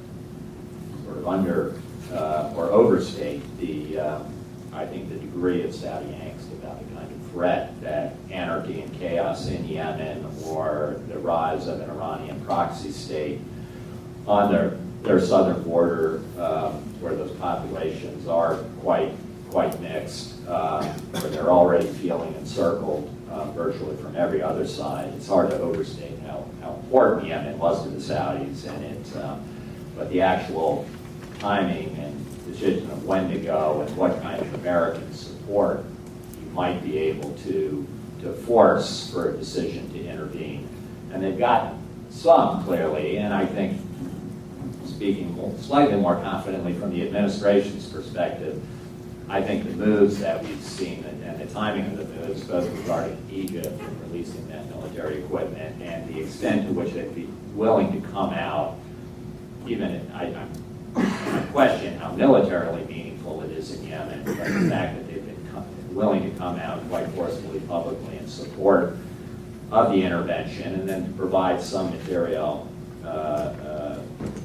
sort of or overstate I think the degree of Saudi angst about the kind of threat that anarchy and chaos in Yemen or the rise of an Iranian proxy state on their southern border, where those populations are quite mixed, where they're already feeling encircled virtually from every other side. It's hard to overstate how important Yemen was to the Saudis, and but the actual timing and decision of when to go and what kind of American support you might be able to force for a decision to intervene. And they've got some, clearly, and I think, speaking slightly more confidently from the administration's perspective, I think the moves that we've seen and the timing of the moves, both regarding Egypt and releasing that military equipment and the extent to which they'd be willing to come out, even I question how militarily meaningful it is in Yemen, but the fact that they've been willing to come out quite forcefully publicly in support of the intervention and then to provide some material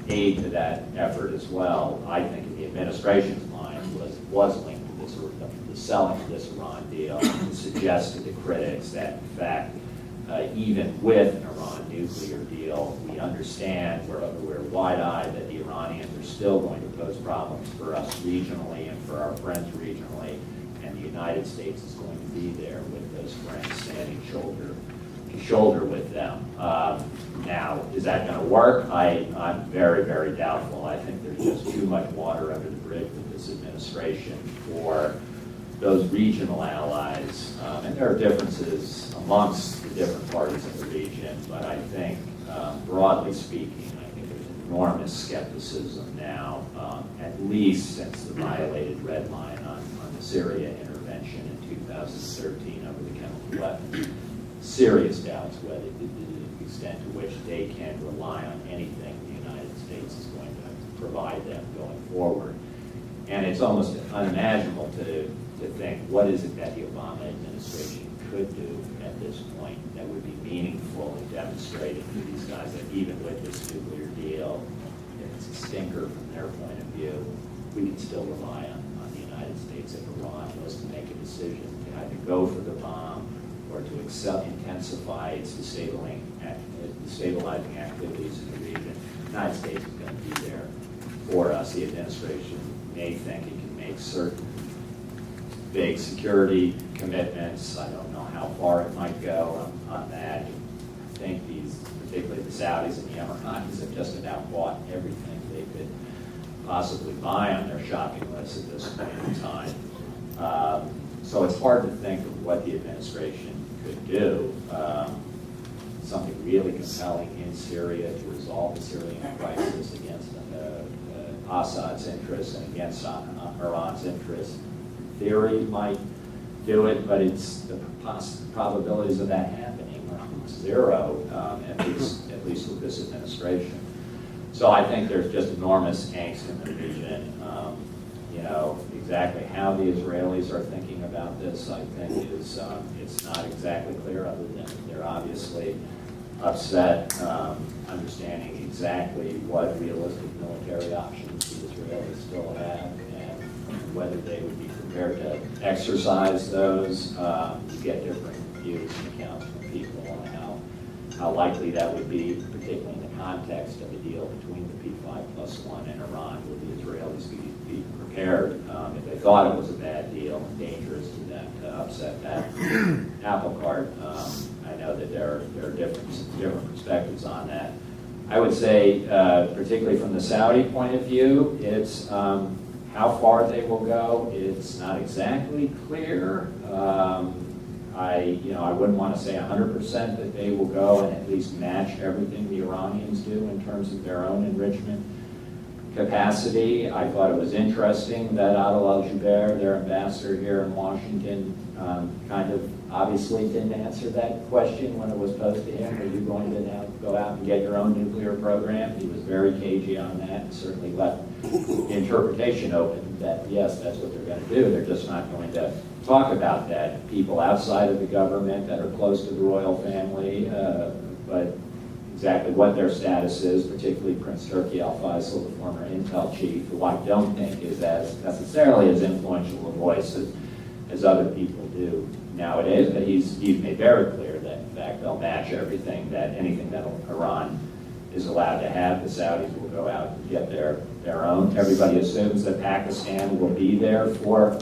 aid to that effort as well. I think in the administration's mind was linked to this, the selling of this Iran deal, and suggested to critics that in fact, even with an Iran nuclear deal, we understand, we're wide-eyed that the Iranians are still going to pose problems for us regionally and for our friends regionally, and the United States is going to be there with those friends standing shoulder to shoulder with them. Now, is that going to work? I'm very, very doubtful. I think there's just too much water under the bridge with this administration for those regional allies. And there are differences amongst the different parties in the region, but I think, broadly speaking, I think there's enormous skepticism now, at least since the violated red line on the Syria intervention in 2013 over the chemical weapons. Serious doubts whether the extent to which they can rely on anything the United States is going to provide them going forward. And it's almost unimaginable to think, what is it that the Obama administration could do at this point that would be meaningful in demonstrating to these guys that even with this nuclear deal, if it's a stinker from their point of view, we can still rely on the United States if Iran was to make a decision to either go for the bomb or to intensify its destabilizing activities in the region. The United States is going to be there for us. The administration may think it can make certain big security commitments. I don't know how far it might go on that. I think these, particularly the Saudis and the Emiratis, have just about bought everything they could possibly buy on their shopping list at this point in time. So it's hard to think of what the administration could do. Something really compelling in Syria to resolve the Syrian crisis against Assad's interests and against Iran's interests. Theory might do it, but it's the probabilities of that happening are zero, at least with this administration. So I think there's just enormous angst in the region. Exactly how the Israelis are thinking about this, I think, is it's not exactly clear, other than they're obviously upset, understanding exactly what realistic military options the Israelis still have and whether they would be prepared to exercise those. You get different views and accounts from people on how likely that would be, particularly in the context of a deal between the P5+1 and Iran. Would the Israelis be prepared if they thought it was a bad deal and dangerous to them to upset that apple cart? I know that there are different perspectives on that. I would say, particularly from the Saudi point of view, it's how far they will go. It's not exactly clear. I wouldn't want to say 100% that they will go and at least match everything the Iranians do in terms of their own enrichment capacity. I thought it was interesting that Adel Al-Jubeir, their ambassador here in Washington, kind of obviously didn't answer that question when it was posed to him. Are you going to now go out and get your own nuclear program? He was very cagey on that and certainly left the interpretation open that, yes, that's what they're going to do. They're just not going to talk about that. People outside of the government that are close to the royal family, but exactly what their status is, particularly Prince Turki Al-Faisal, the former intel chief, who I don't think is as necessarily as influential a voice as other people do nowadays, but he's made very clear that in fact they'll match anything that Iran is allowed to have. The Saudis will go out and get their own. Everybody assumes that Pakistan will be there for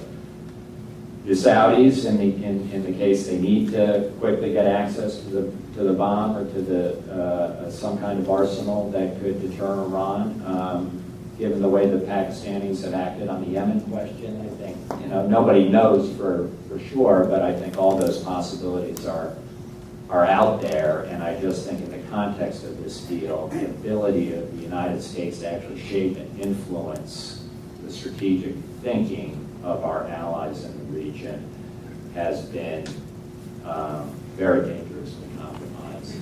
the Saudis in the case they need to quickly get access to the bomb or to some kind of arsenal that could deter Iran. Given the way the Pakistanis have acted on the Yemen question, I think nobody knows for sure, but I think all those possibilities are out there. And I just think in the context of this deal, the ability of the United States to actually shape and influence the strategic thinking of our allies in the region has been very dangerously compromised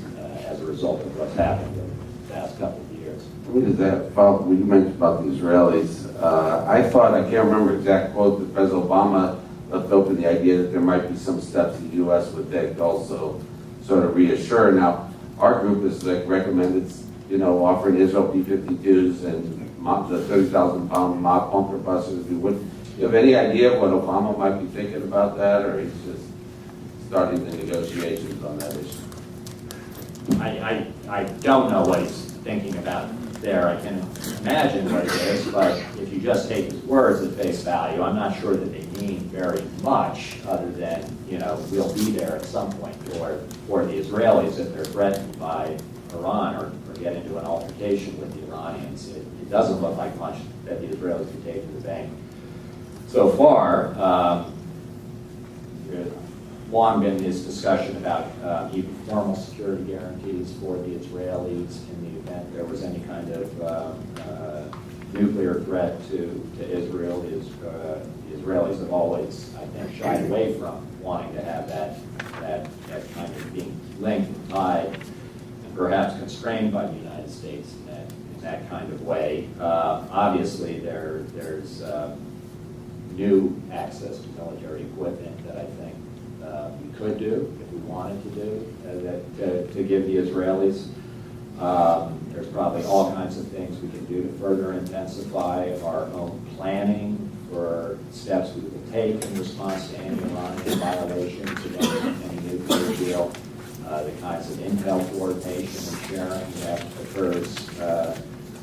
as a result of what's happened in the past couple of years. What is that? When you mentioned about the Israelis, I can't remember the exact quote, that President Obama left open the idea that there might be some steps the U.S. would take to also sort of reassure. Now, our group has recommended, offering Israel P-52s and the 30,000-pound mock bunker buses. Do you have any idea of what Obama might be thinking about that, or he's just starting the negotiations on that issue? I don't know what he's thinking about there. I can imagine what it is, but if you just take his words at face value, I'm not sure that they mean very much other than, we'll be there at some point for the Israelis if they're threatened by Iran or get into an altercation with the Iranians. It doesn't look like much that the Israelis can take to the bank. So far, there's long been this discussion about even formal security guarantees for the Israelis in the event there was any kind of nuclear threat to Israel. The Israelis have always, I think, shied away from wanting to have that kind of being linked and tied and perhaps constrained by the United States in that kind of way. Obviously, there's new access to military equipment that I think we could do if we wanted to do to give the Israelis. There's probably all kinds of things we can do to further intensify our own planning for steps we will take in response to any Iranian violations of any nuclear deal, the kinds of intel coordination and sharing that occurs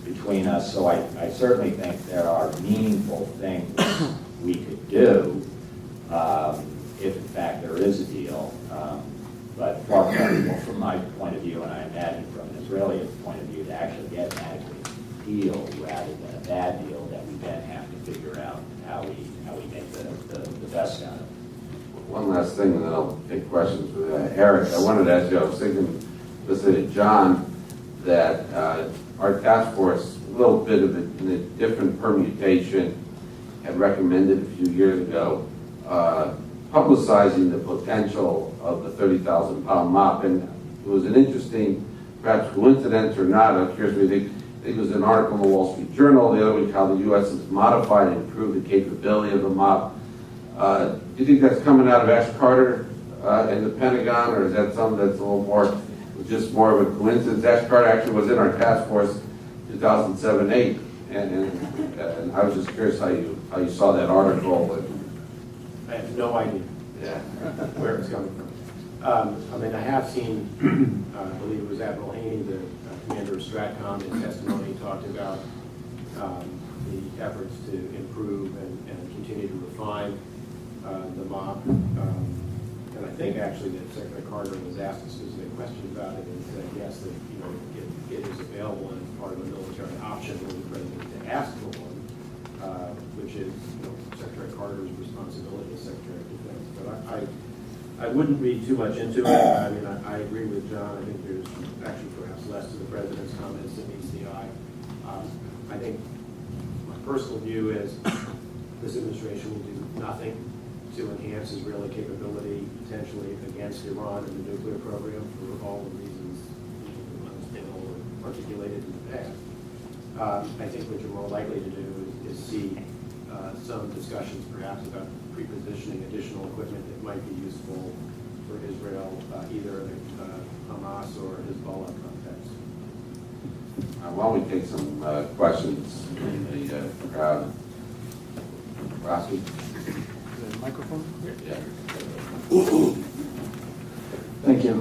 between us. So I certainly think there are meaningful things we could do if in fact there is a deal. But far from my point of view, and I imagine from an Israeli point of view, to actually get an adequate deal rather than a bad deal that we then have to figure out how we make the best out of it. One last thing, and then I'll take questions with Eric. I wanted to ask you, I was thinking, listening to John, that our task force, a little bit of it in a different permutation, had recommended a few years ago publicizing the potential of the 30,000-pound mop. And it was an interesting, perhaps coincidence or not, I'm curious what you think. I think it was an article in the Wall Street Journal the other week how the U.S. has modified and improved the capability of the mop. Do you think that's coming out of Ash Carter and the Pentagon, or is that something that's a little more, just more of a coincidence? Ash Carter actually was in our task force 2007-8, and I was just curious how you saw that article. I have no idea where it's coming from. I have seen, I believe it was Admiral Haney, the commander of STRATCOM, in testimony talked about the efforts to improve and continue to refine the MOP. And I think actually that Secretary Carter was asked a specific question about it and said yes, that it is available and it's part of a military option for the president to ask for one, which is Secretary Carter's responsibility as Secretary of Defense. But I wouldn't read too much into it. I agree with John. I think there's actually perhaps less to the president's comments than meets the eye. I think my personal view is this administration will do nothing to enhance Israeli capability potentially against Iran and the nuclear program for all the reasons understandable or articulated in the past. I think what you're more likely to do is see some discussions perhaps about pre-positioning additional equipment that might be useful for Israel, either in the Hamas or Hezbollah context. Why don't we take some questions in the crowd? Rocky? Microphone? Yeah. Thank you.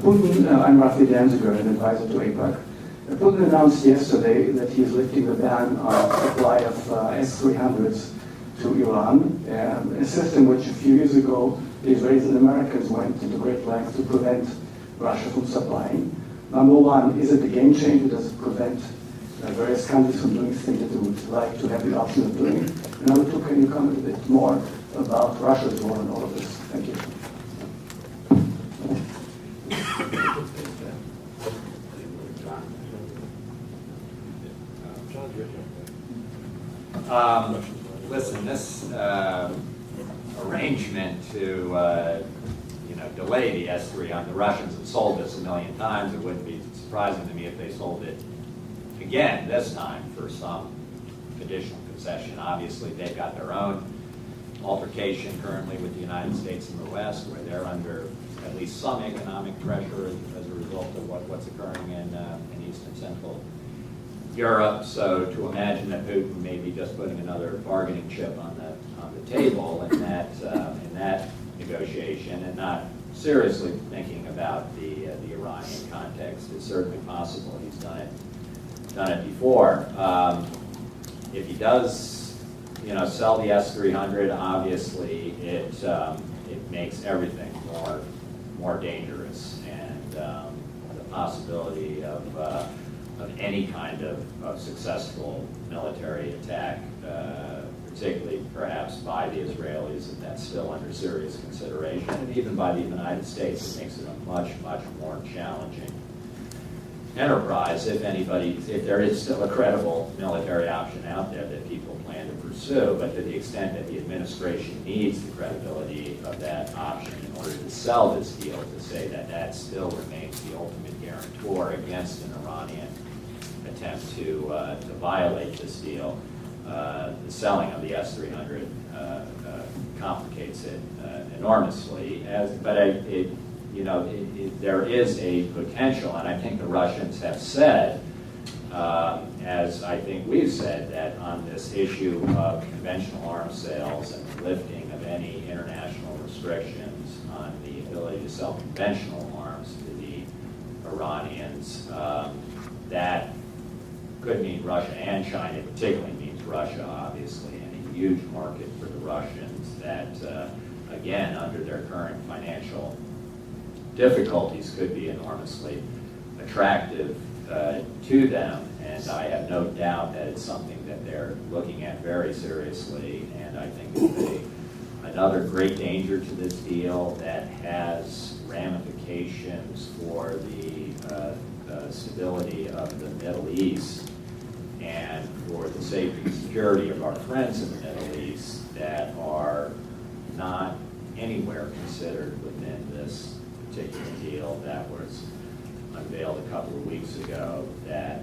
Putin, I'm Rafi Danziger, an advisor to AIPAC. Putin announced yesterday that he is lifting the ban on supply of S-300s to Iran, a system which a few years ago the Israelis and Americans went into great lengths to prevent Russia from supplying. Number one, is it a game changer? Does it prevent various countries from doing things that they would like to have the option of doing? And number two, can you comment a bit more about Russia's role in all of this? Thank you. listen, this arrangement to delay the S-300, the Russians have sold this 1 million times. It wouldn't be surprising to me if they sold it again this time for some additional concession. Obviously, they've got their own altercation currently with the United States and the West, where they're under at least some economic pressure as a result of what's occurring in East and Central Europe. So to imagine that Putin may be just putting another bargaining chip on the table in that negotiation and not seriously thinking about the Iranian context is certainly possible. He's done it before. If he does, sell the S-300, obviously it makes everything more dangerous, and the possibility of any kind of successful military attack, particularly perhaps by the Israelis, and that's still under serious consideration, and even by the United States, it makes it a much, much more challenging enterprise if there is still a credible military option out there that people plan to pursue. But to the extent that the administration needs the credibility of that option in order to sell this deal, to say that still remains the ultimate guarantor against an Iranian attempt to violate this deal, the selling of the S-300 complicates it enormously. There is a potential, and I think the Russians have said, as I think we've said, that on this issue of conventional arms sales and the lifting of any international restrictions on the ability to sell conventional arms to the Iranians, that could mean Russia and China. It particularly means Russia, obviously, and a huge market for the Russians that, again, under their current financial difficulties, could be enormously attractive to them. And I have no doubt that it's something that they're looking at very seriously, and I think it's another great danger to this deal that has ramifications for the stability of the Middle East and for the safety and security of our friends in the Middle East that are not anywhere considered within this particular deal that was unveiled a couple of weeks ago, that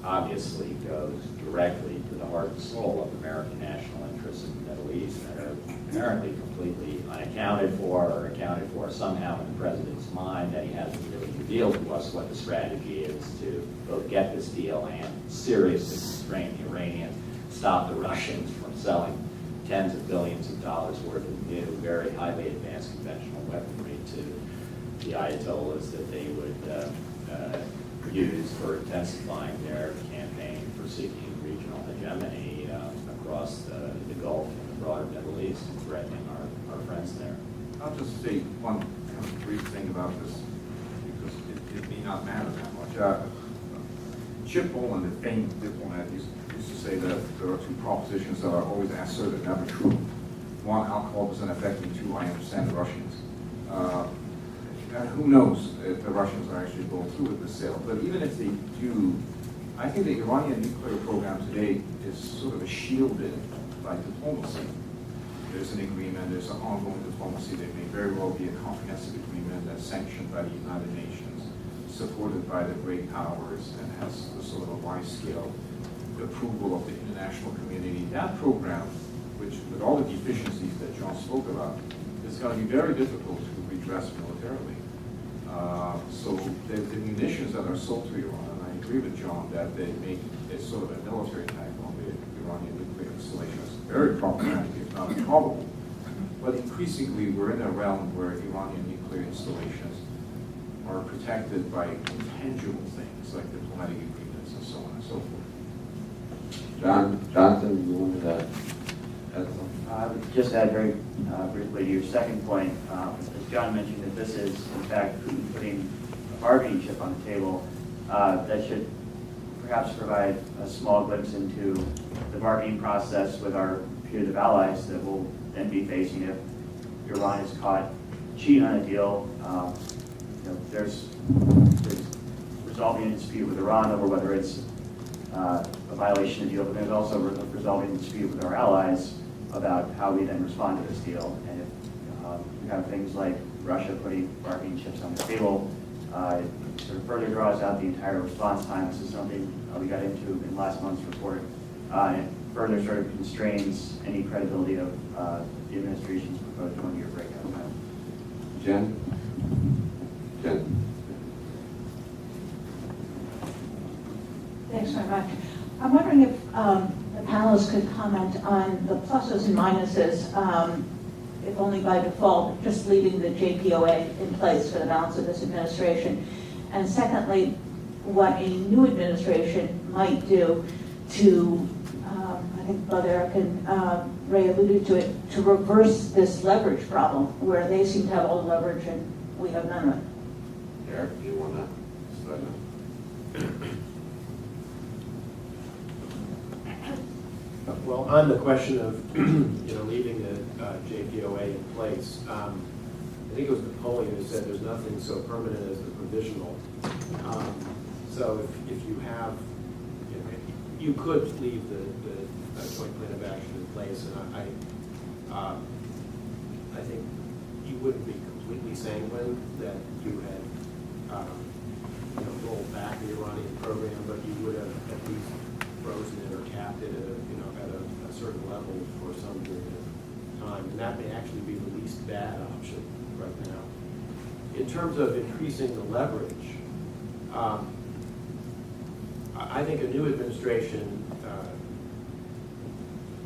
obviously goes directly to the heart and soul of American national interests in the Middle East that are apparently completely unaccounted for, or accounted for somehow in the president's mind, that he hasn't really revealed to us what the strategy is to both get this deal and seriously constrain the Iranians, stop the Russians from selling tens of billions of dollars worth of new, very highly advanced conventional weaponry to the Ayatollahs that they would use for intensifying their campaign for seeking regional hegemony across the Gulf and the broader Middle East, and threatening our friends there. I'll just say one kind of brief thing about this, because it may not matter that much. Chip Boland, the famed diplomat, used to say that there are two propositions that are always asserted, never true. One, alcohol doesn't affect me. Two, I understand the Russians. And who knows if the Russians are actually going through with the sale. But even if they do, I think the Iranian nuclear program today is sort of shielded by diplomacy. There's an agreement, there's an ongoing diplomacy. There may very well be a comprehensive agreement that's sanctioned by the United Nations, supported by the great powers, and has a sort of a wide-scale approval of the international community. That program, which with all the deficiencies that John spoke about, is going to be very difficult to redress militarily. So the munitions that are sold to Iran, and I agree with John that they make a sort of a military attack on the Iranian nuclear installations very problematic, if not improbable. But increasingly, we're in a realm where Iranian nuclear installations are protected by intangible things like diplomatic agreements and so on and so forth. Jonathan, you wanted to add something? I would just add very briefly to your second point, as John mentioned, that this is, in fact, Putin putting a bargaining chip on the table that should perhaps provide a small glimpse into the bargaining process with our putative allies that will then be facing if Iran is caught cheating on a deal. There's resolving a dispute with Iran over whether it's a violation of the deal, but there's also resolving the dispute with our allies about how we then respond to this deal. And if we have things like Russia putting bargaining chips on the table, it sort of further draws out the entire response time. This is something we got into in last month's report. And it further sort of constrains any credibility of the administration's proposed one-year breakout time. Jen? Thanks very much. I'm wondering if the panelists could comment on the pluses and minuses, if only by default, just leaving the JPOA in place for the balance of this administration. And secondly, what a new administration might do to, I think both Eric and Ray alluded to it, to reverse this leverage problem where they seem to have all the leverage and we have none of it. Eric, do you want to start now? Well, on the question of leaving the JPOA in place, I think it was Napoleon who said there's nothing so permanent as the provisional. So if you have, you could leave the joint plan of action in place, and I think you wouldn't be completely sanguine that you had rolled back the Iranian program, but you would have at least frozen it or capped it at a certain level for some period of time. And that may actually be the least bad option right now. In terms of increasing the leverage, I think a new administration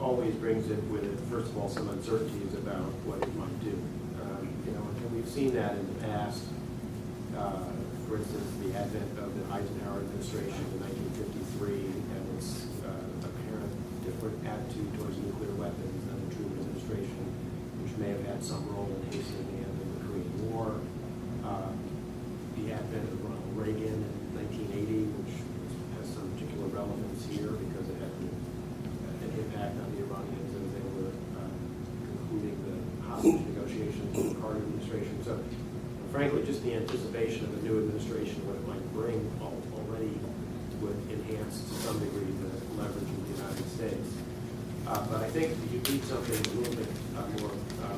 always brings it with it, first of all, some uncertainties about what it might do. And we've seen that in the past. For instance, the advent of the Eisenhower administration in 1953 and its apparent different attitude towards nuclear weapons than the Truman administration, which may have had some role in hastening the end of the Korean War. The advent of Ronald Reagan in 1980, which has some particular relevance here because it had an impact on the Iranians as they were concluding the hostage negotiations with the Carter administration. So, frankly, just the anticipation of a new administration, what it might bring, already would enhance to some degree the leverage of the United States. But I think you need something a little bit more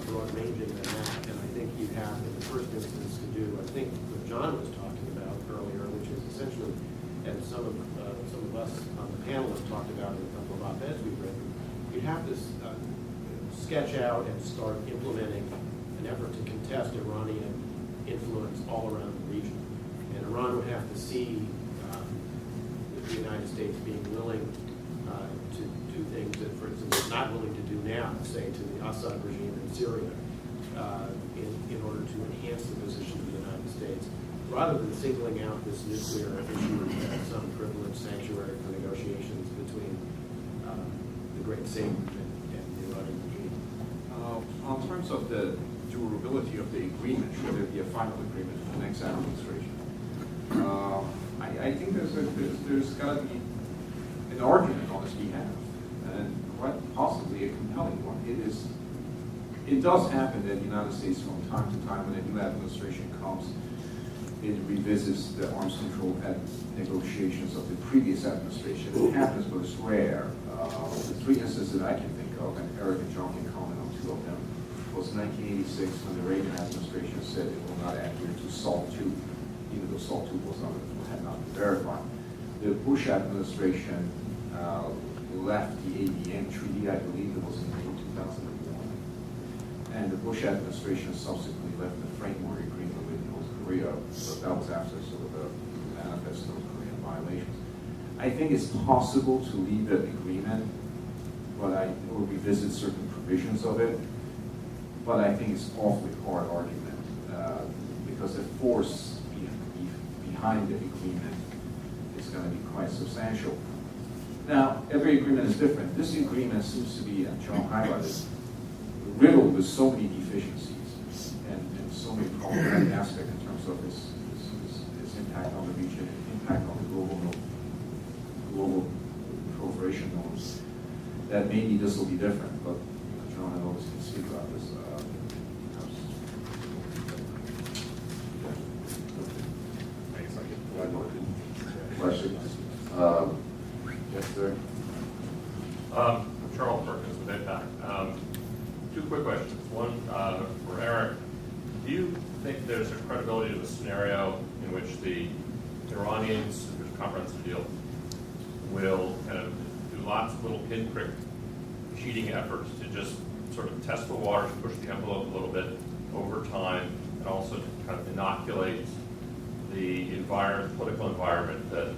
broad-ranging than that, and I think you have, in the first instance, to do, I think, what John was talking about earlier, which is essentially, and some of us on the panel have talked about in a couple of op-eds we've written, you'd have to sketch out and start implementing an effort to contest Iranian influence all around the region. And Iran would have to see the United States being willing to do things that, for instance, it's not willing to do now, say, to the Assad regime in Syria, in order to enhance the position of the United States, rather than singling out this nuclear issue as some privileged sanctuary for negotiations between the Great Satan and the Iranian regime. On terms of the durability of the agreement, should there be a final agreement for the next administration? I think there's got to be an argument on this behalf, and quite possibly a compelling one. It does happen that the United States, from time to time, when a new administration comes, it revisits the arms control negotiations of the previous administration. It happens, but it's rare. The three instances that I can think of, and Eric and John can comment on two of them, was 1986 when the Reagan administration said it will not adhere to SALT II, even though SALT II had not been verified. The Bush administration left the ABM treaty, I believe it was in May 2001, and the Bush administration subsequently left the framework agreement with North Korea, so that was after sort of the manifest North Korean violations. I think it's possible to leave the agreement, or revisit certain provisions of it, but I think it's an awfully hard argument because the force behind the agreement is going to be quite substantial. Now, every agreement is different. This agreement seems to be, and John highlighted, riddled with so many deficiencies and so many problematic aspects in terms of its impact on the region, impact on the global proliferation norms, that maybe this will be different, but John and others can speak about this. Question. scenario in which the Iranians, if there's a comprehensive deal, will kind of do lots of little pinprick cheating efforts to just sort of test the waters, push the envelope a little bit over time, and also to kind of inoculate the political environment that,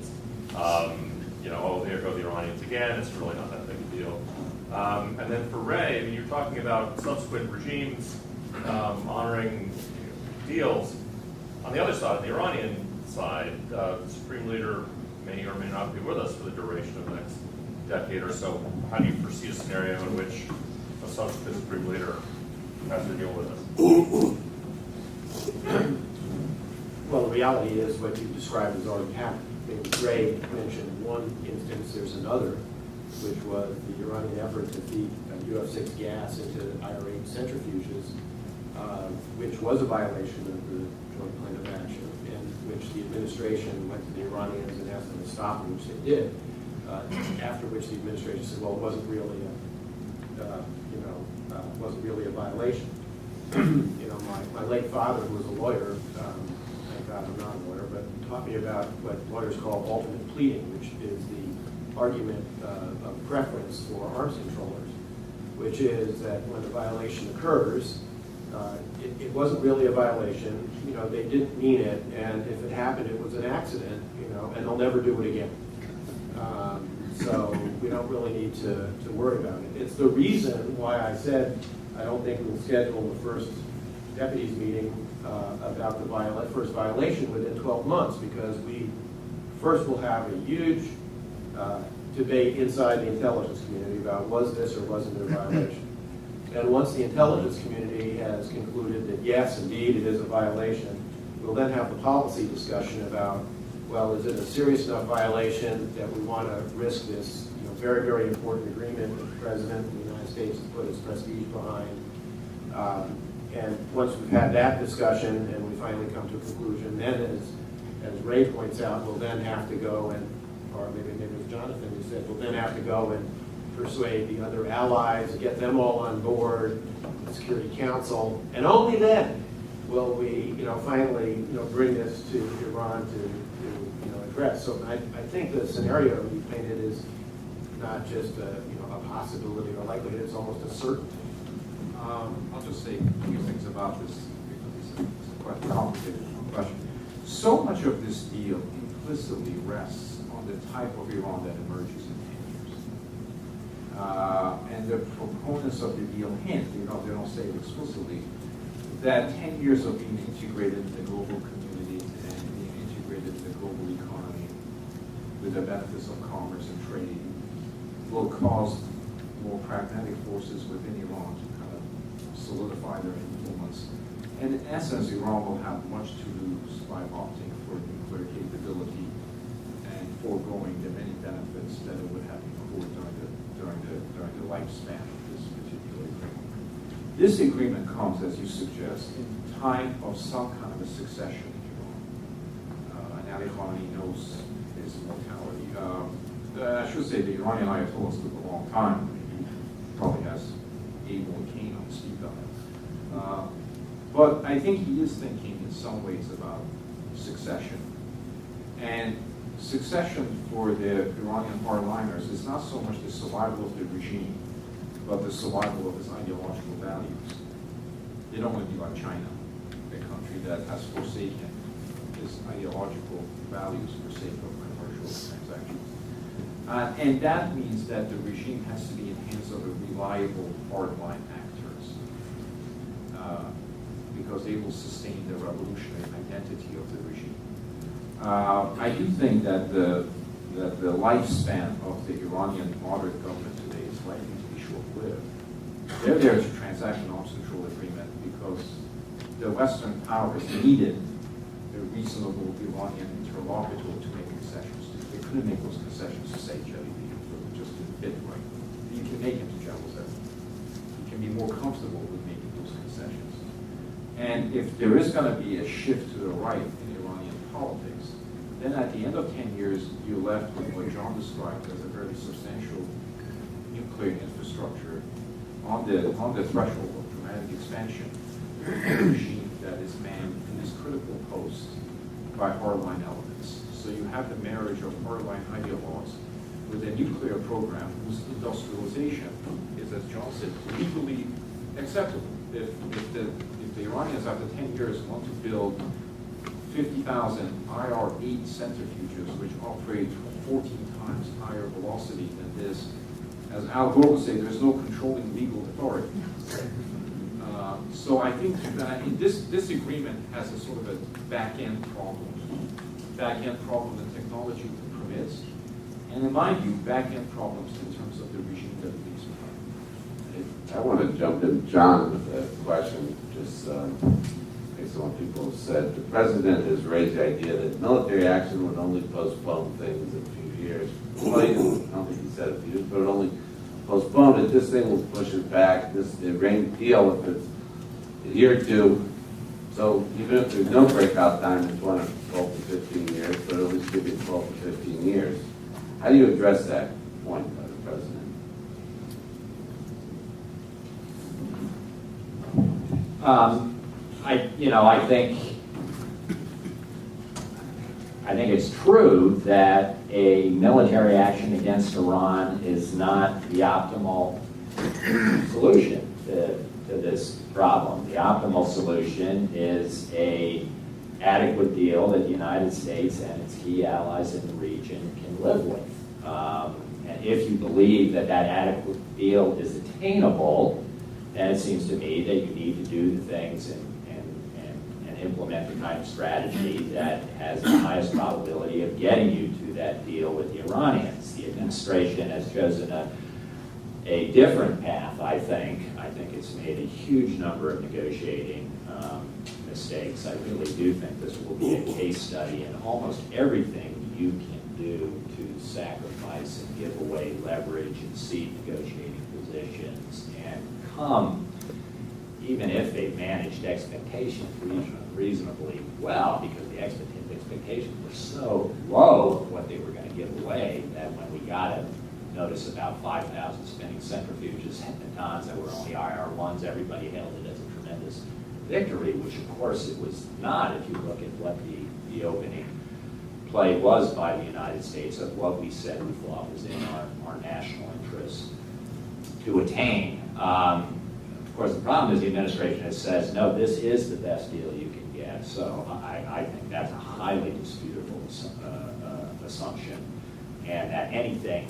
oh, there go the Iranians again, it's really not that big a deal. And then for Ray, I mean, you're talking about subsequent regimes honoring deals. On the other side, the Iranian side, the Supreme Leader may or may not be with us for the duration of the next decade or so. How do you foresee a scenario in which a subsequent Supreme Leader has to deal with us? Well, the reality is what you described has already happened. I mean, Ray mentioned one instance, there's another, which was the Iranian effort to feed UF6 gas into IR-8 centrifuges, which was a violation of the Joint Plan of Action, in which the administration went to the Iranians and asked them to stop it, which they did. After which the administration said, well, it wasn't really a violation. My late father, who was a lawyer, thank God I'm not a lawyer, but taught me about what lawyers call alternate pleading, which is the argument of preference for arms controllers, which is that when a violation occurs, it wasn't really a violation, they didn't mean it, and if it happened, it was an accident, and they'll never do it again. So we don't really need to worry about it. It's the reason why I said I don't think we'll schedule the first deputies meeting about the first violation within 12 months, because we first will have a huge debate inside the intelligence community about was this or wasn't it a violation. And once the intelligence community has concluded that yes, indeed, it is a violation, we'll then have the policy discussion about, well, is it a serious enough violation that we want to risk this very, very important agreement that the President of the United States has put his prestige behind. And once we've had that discussion and we finally come to a conclusion, then as Ray points out, we'll then have to go and, or maybe it was Jonathan who said, we'll then have to go and persuade the other allies, get them all on board, the Security Council, and only then will we, finally, bring this to Iran to address. So I think the scenario you painted is not just a possibility or likelihood; it's almost a certainty. I'll just say a few things about this because it's a quite complicated question. So much of this deal implicitly rests on the type of Iran that emerges in 10 years. And the proponents of the deal hint, they don't say it explicitly, that 10 years of being integrated in the global community and being integrated in the global economy with the benefits of commerce and trade will cause more pragmatic forces within Iran to kind of solidify their influence. And in essence, Iran will have much to lose by opting for nuclear capability and foregoing the many benefits that it would have accrued during the lifespan of this particular agreement. This agreement comes, as you suggest, in time of some kind of a succession in Iran. And Ali Khamenei knows his mortality. I should say the Iranian Ayatollahs took a long time. He probably has Abel and Cain on speed dial. But I think he is thinking in some ways about succession. And succession for the Iranian hardliners is not so much the survival of the regime, but the survival of its ideological values. They don't want to be like China, a country that has forsaken its ideological values for sake of commercial transactions. And that means that the regime has to be in hands of a reliable hardline actors because they will sustain the revolutionary identity of the regime. I do think that the lifespan of the Iranian moderate government today is likely to be short-lived. They're there to transact an arms control agreement because the Western powers needed a reasonable Iranian interlocutor to make concessions to. They couldn't make those concessions to say Jelly Bean, it just didn't fit right. You can make him to Jerusalem. You can be more comfortable with making those concessions. And if there is going to be a shift to the right in Iranian politics, then at the end of 10 years, you're left with what John described as a very substantial nuclear infrastructure on the threshold of dramatic expansion, a regime that is manned in this critical post by hardline elements. So you have the marriage of hardline ideologues with a nuclear program whose industrialization is, as John said, legally acceptable. If the Iranians after 10 years want to build 50,000 IR-8 centrifuges which operate 14 times higher velocity than this, as Al Gore would say, there's no controlling legal authority. So I think this agreement has a sort of a back-end problem that technology permits, and in my view, back-end problems in terms of the regime that it leaves behind. I want to jump in, John, with a question, just based on what people have said. The president has raised the idea that military action would only postpone things a few years. Well, I don't think he said a few years, but it only postponed it. This thing will push it back. The Iran deal, if it's a year or two, so even if there's no breakout time, it's 12 to 15 years, but it'll at least give you 12 to 15 years. How do you address that point by the president? I think it's true that a military action against Iran is not the optimal solution to this problem. The optimal solution is an adequate deal that the United States and its key allies in the region can live with. And if you believe that that adequate deal is attainable, then it seems to me that you need to do the things and implement the kind of strategy that has the highest probability of getting you to that deal with the Iranians. The administration has chosen a different path, I think. I think it's made a huge number of negotiating mistakes. I really do think this will be a case study in almost everything you can do to sacrifice and give away leverage and cede negotiating positions and come, even if they've managed expectations reasonably well, because the expectations were so low of what they were going to give away that when we got a notice about 5,000 spinning centrifuges at the times that were only IR-1s, everybody hailed it as a tremendous victory, which of course it was not if you look at what the opening play was by the United States of what we said we thought was in our national interest to attain. Of course, the problem is the administration says, no, this is the best deal you can get. So I think that's a highly disputable assumption, and that anything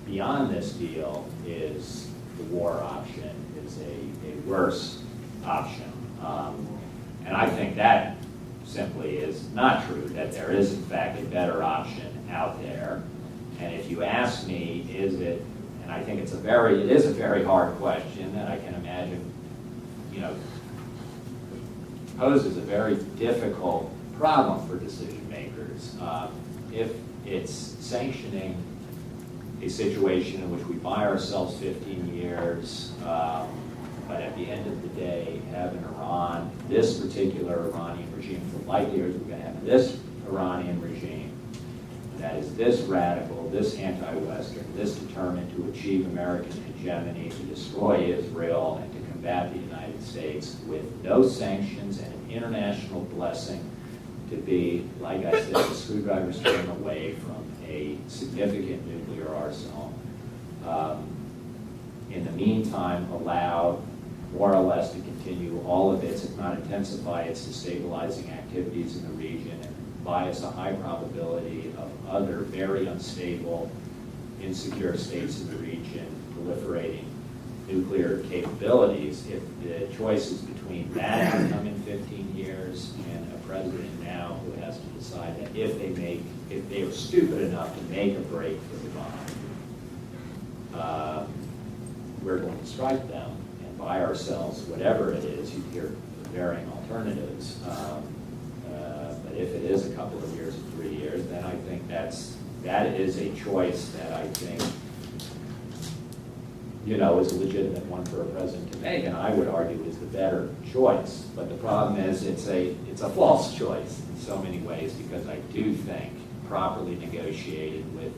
beyond this deal is the war option, is a worse option. And I think that simply is not true, that there is in fact a better option out there. And if you ask me, is it, and I think it is a very hard question that I can imagine, poses a very difficult problem for decision makers. If it's sanctioning a situation in which we buy ourselves 15 years, but at the end of the day have in Iran, this particular Iranian regime, the likelihood we're going to have this Iranian regime that is this radical, this anti-Western, this determined to achieve American hegemony, to destroy Israel, and to combat the United States with no sanctions and an international blessing to be, like I said, the screwdriver's turn away from a significant nuclear arsenal. In the meantime, allow more or less to continue all of its, if not intensify its destabilizing activities in the region, and bias a high probability of other very unstable, insecure states in the region proliferating nuclear capabilities. If the choice is between that outcome in 15 years and a president now who has to decide that if they are stupid enough to make a break for the bomb, we're going to strike them and buy ourselves whatever it is. You hear varying alternatives. But if it is a couple of years or 3 years, then I think that is a choice that I think is a legitimate one for a president to make, and I would argue is the better choice. But the problem is it's a false choice in so many ways, because I do think properly negotiated with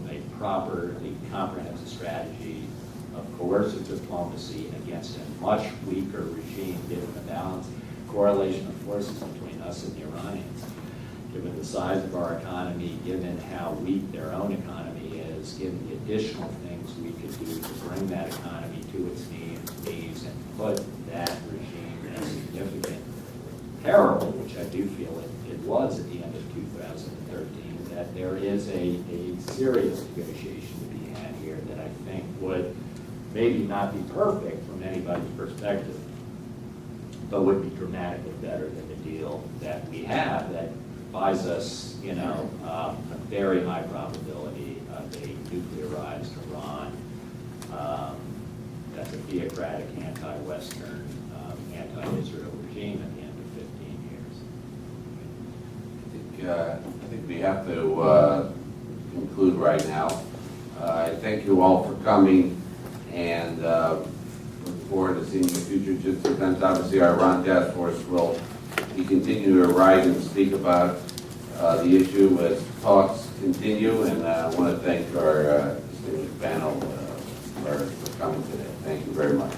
a properly comprehensive strategy of coercive diplomacy against a much weaker regime, given the balance correlation of forces between us and the Iranians, given the size of our economy, given how weak their own economy is, given the additional things we could do to bring that economy to its knees and put that regime in significant peril, which I do feel it was at the end of 2013, that there is a serious negotiation to be had here that I think would maybe not be perfect from anybody's perspective, but would be dramatically better than the deal that we have that buys us, a very high probability of a nuclearized Iran that's a theocratic, anti-Western, anti-Israel regime at the end of 15 years. I think we have to conclude right now. I thank you all for coming, and look forward to seeing the future JINSA events. Obviously, our Iran task force will be continuing to write and speak about the issue as talks continue, and I want to thank our distinguished panel for coming today. Thank you very much.